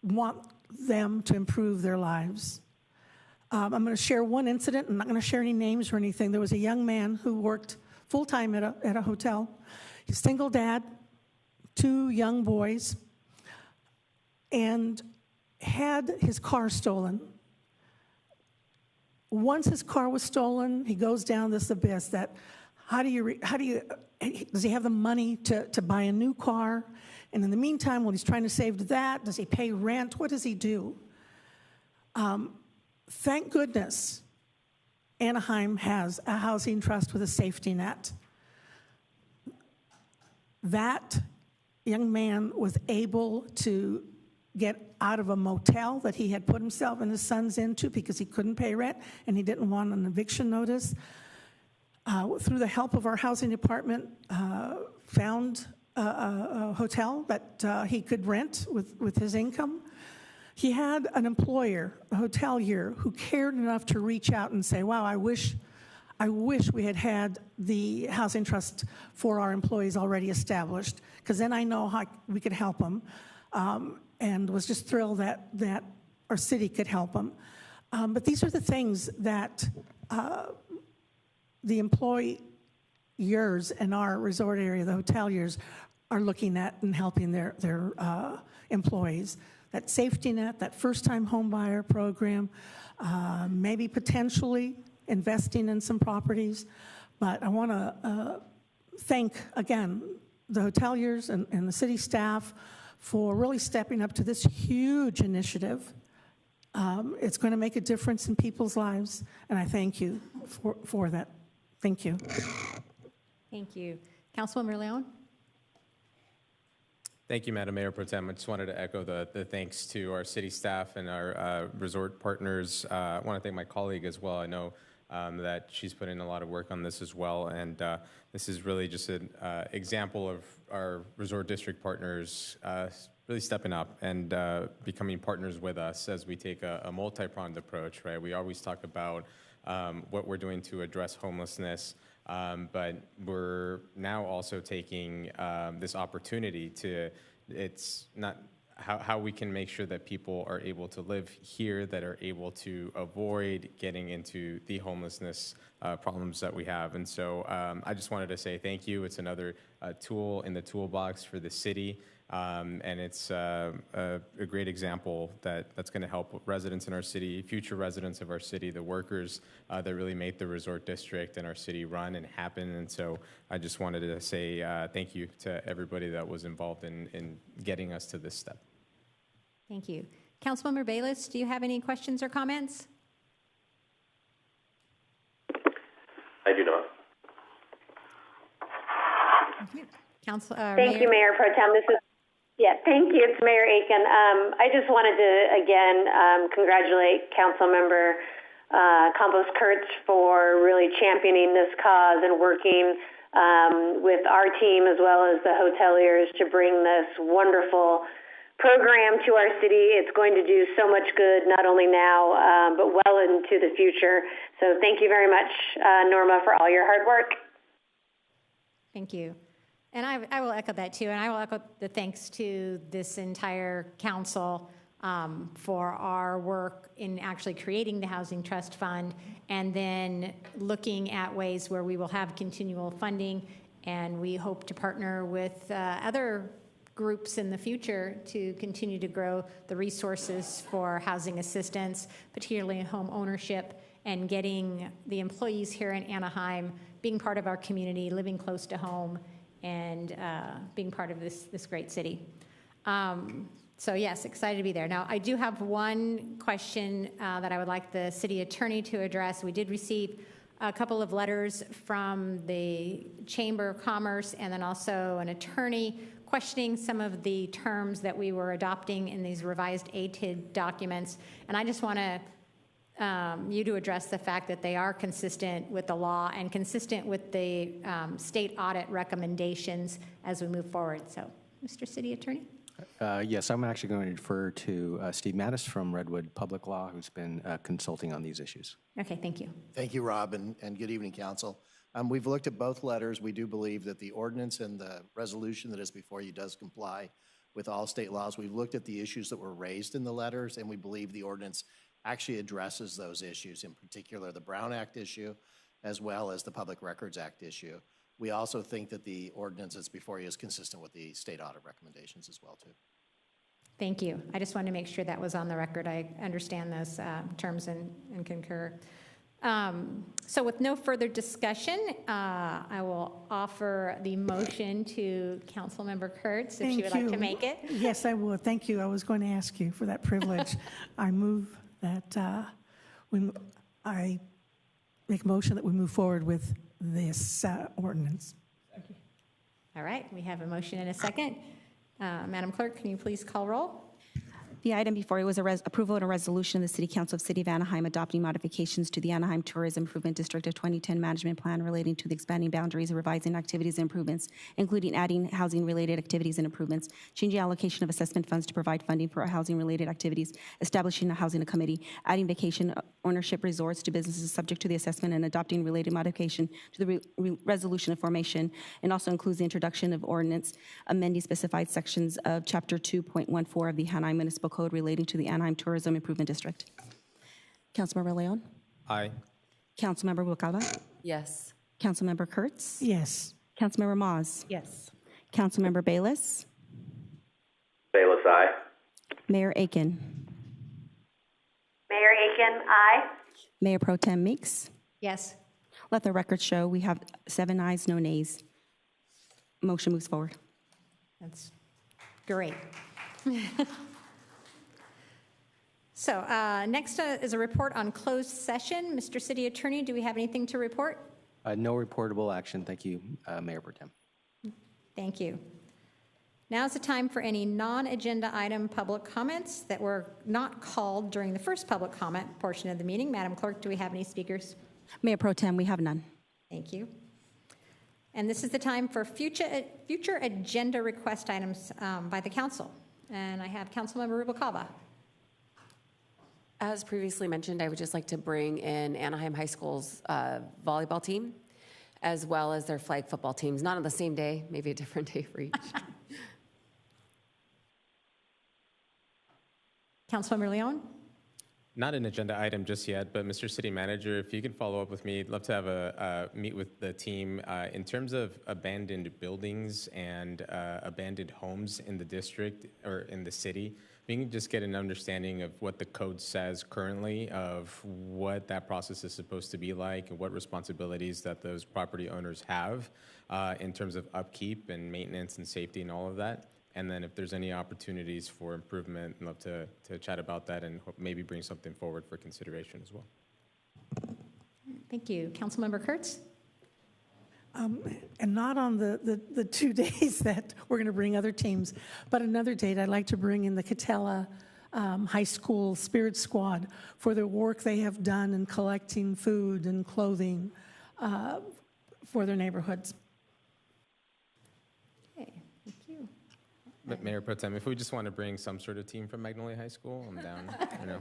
want them to improve their lives. I'm going to share one incident. I'm not going to share any names or anything. There was a young man who worked full-time at a hotel. He's a single dad, 2 young boys, and had his car stolen. Once his car was stolen, he goes down this abyss that does he have the money to buy a new car? And in the meantime, when he's trying to save that, does he pay rent? What does he do? Thank goodness Anaheim has a housing trust with a safety net. That young man was able to get out of a motel that he had put himself and his sons into because he couldn't pay rent and he didn't want an eviction notice. Through the help of our housing department, found a hotel that he could rent with his income. He had an employer, a hotelier, who cared enough to reach out and say, wow, I wish we had the housing trust for our employees already established, because then I know how we could help them, and was just thrilled that our city could help them. But these are the things that the employers in our resort area, the hoteliers, are looking at and helping their employees. That safety net, that first-time home buyer program, maybe potentially investing in some properties. But I want to thank, again, the hoteliers and the city staff for really stepping up to this huge initiative. It's going to make a difference in people's lives, and I thank you for that. Thank you. Thank you. Councilwoman Leon? Thank you, Madam Mayor Pro Tem. I just wanted to echo the thanks to our city staff and our resort partners. I want to thank my colleague as well. I know that she's put in a lot of work on this as well. And this is really just an example of our resort district partners really stepping up and becoming partners with us as we take a multi-pronged approach, right? We always talk about what we're doing to address homelessness, but we're now also taking this opportunity to, it's not how we can make sure that people are able to live here, that are able to avoid getting into the homelessness problems that we have. And so I just wanted to say thank you. It's another tool in the toolbox for the city. And it's a great example that's going to help residents in our city, future residents of our city, the workers that really make the resort district and our city run and happen. And so I just wanted to say thank you to everybody that was involved in getting us to this step. Thank you. Councilmember Bayless, do you have any questions or comments? I do not. Thank you, Mayor Pro Tem. Thank you. It's Mayor Aiken. I just wanted to, again, congratulate Councilmember Campos Kurtz for really championing this cause and working with our team as well as the hoteliers to bring this wonderful program to our city. It's going to do so much good, not only now, but well into the future. So thank you very much, Norma, for all your hard work. Thank you. And I will echo that too. And I will echo the thanks to this entire council for our work in actually creating the Housing Trust Fund and then looking at ways where we will have continual funding. And we hope to partner with other groups in the future to continue to grow the resources for housing assistance, particularly in home ownership, and getting the employees here in Anaheim being part of our community, living close to home, and being part of this great city. So yes, excited to be there. Now, I do have one question that I would like the city attorney to address. We did receive a couple of letters from the Chamber of Commerce and then also an attorney questioning some of the terms that we were adopting in these revised ATID documents. And I just want you to address the fact that they are consistent with the law and consistent with the state audit recommendations as we move forward. So, Mr. City Attorney? Yes, I'm actually going to refer to Steve Mattis from Redwood Public Law, who's been consulting on these issues. Okay, thank you. Thank you, Rob, and good evening, Council. We've looked at both letters. We do believe that the ordinance and the resolution that is before you does comply with all state laws. We've looked at the issues that were raised in the letters, and we believe the ordinance actually addresses those issues, in particular the Brown Act issue, as well as the Public Records Act issue. We also think that the ordinance that's before you is consistent with the state audit recommendations as well, too. Thank you. I just wanted to make sure that was on the record. I understand those terms and concur. So with no further discussion, I will offer the motion to Councilmember Kurtz if she would like to make it. Yes, I would. Thank you. I was going to ask you for that privilege. I move that I make a motion that we move forward with this ordinance. All right, we have a motion and a second. Madam Clerk, can you please call roll? The item before you was approval of a resolution of the City Council of City of Anaheim adopting modifications to the Anaheim Tourism Improvement District of 2010 Management Plan relating to the expanding boundaries, revising activities and improvements, including adding housing-related activities and improvements, changing allocation of assessment funds to provide funding for housing-related activities, establishing a housing committee, adding vacation ownership resorts to businesses subject to the assessment, and adopting related modification to the resolution of formation, and also includes the introduction of ordinance amending specified sections of Chapter 2.14 of the Anaheim Municipal Code relating to the Anaheim Tourism Improvement District. Councilmember Leon? Aye. Councilmember Rubalcaba? Yes. Councilmember Kurtz? Yes. Councilmember Maz? Yes. Councilmember Bayless? Bayless, aye. Mayor Aiken? Mayor Aiken, aye. Mayor Pro Tem Meeks? Yes. Let the record show we have 7 ayes, no nays. Motion moves forward. That's great. So next is a report on closed session. Mr. City Attorney, do we have anything to report? No reportable action. Thank you, Mayor Pro Tem. Thank you. Now is the time for any non-agenda item public comments that were not called during the first public comment portion of the meeting. Madam Clerk, do we have any speakers? Mayor Pro Tem, we have none. Thank you. And this is the time for future agenda request items by the council. And I have Councilmember Rubalcaba. As previously mentioned, I would just like to bring in Anaheim High School's volleyball team, as well as their flag football teams, not on the same day, maybe a different day for each. Councilmember Leon? Not an agenda item just yet, but Mr. City Manager, if you can follow up with me, I'd love to have a meet with the team in terms of abandoned buildings and abandoned homes in the district or in the city. We can just get an understanding of what the code says currently of what that process is supposed to be like and what responsibilities that those property owners have in terms of upkeep and maintenance and safety and all of that. And then if there's any opportunities for improvement, I'd love to chat about that and maybe bring something forward for consideration as well. Thank you. Councilmember Kurtz? And not on the 2 days that we're going to bring other teams, but another date, I'd like to bring in the Catella High School Spirit Squad for the work they have done in collecting food and clothing for their neighborhoods. Okay, thank you. Mayor Pro Tem, if we just want to bring some sort of team from Magnolia High School, I'm down. You know,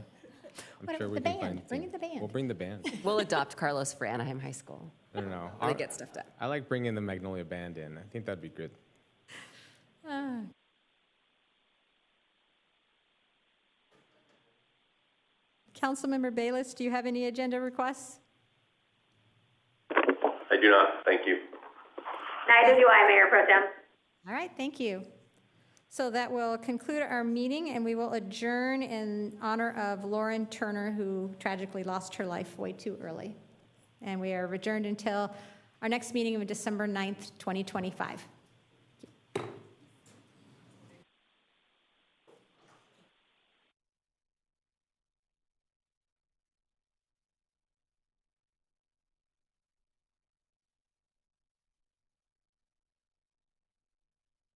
What about the band? Bring in the band. We'll bring the band. We'll adopt Carlos for Anaheim High School. I don't know. Really get stuff done. I like bringing the Magnolia Band in. I think that'd be good. Councilmember Bayless, do you have any agenda requests? I do not. Thank you. Neither do I, Mayor Pro Tem. All right, thank you. So that will conclude our meeting, and we will adjourn in honor of Lauren Turner, who tragically lost her life way too early. And we are adjourned until our next meeting of December 9th, 2025.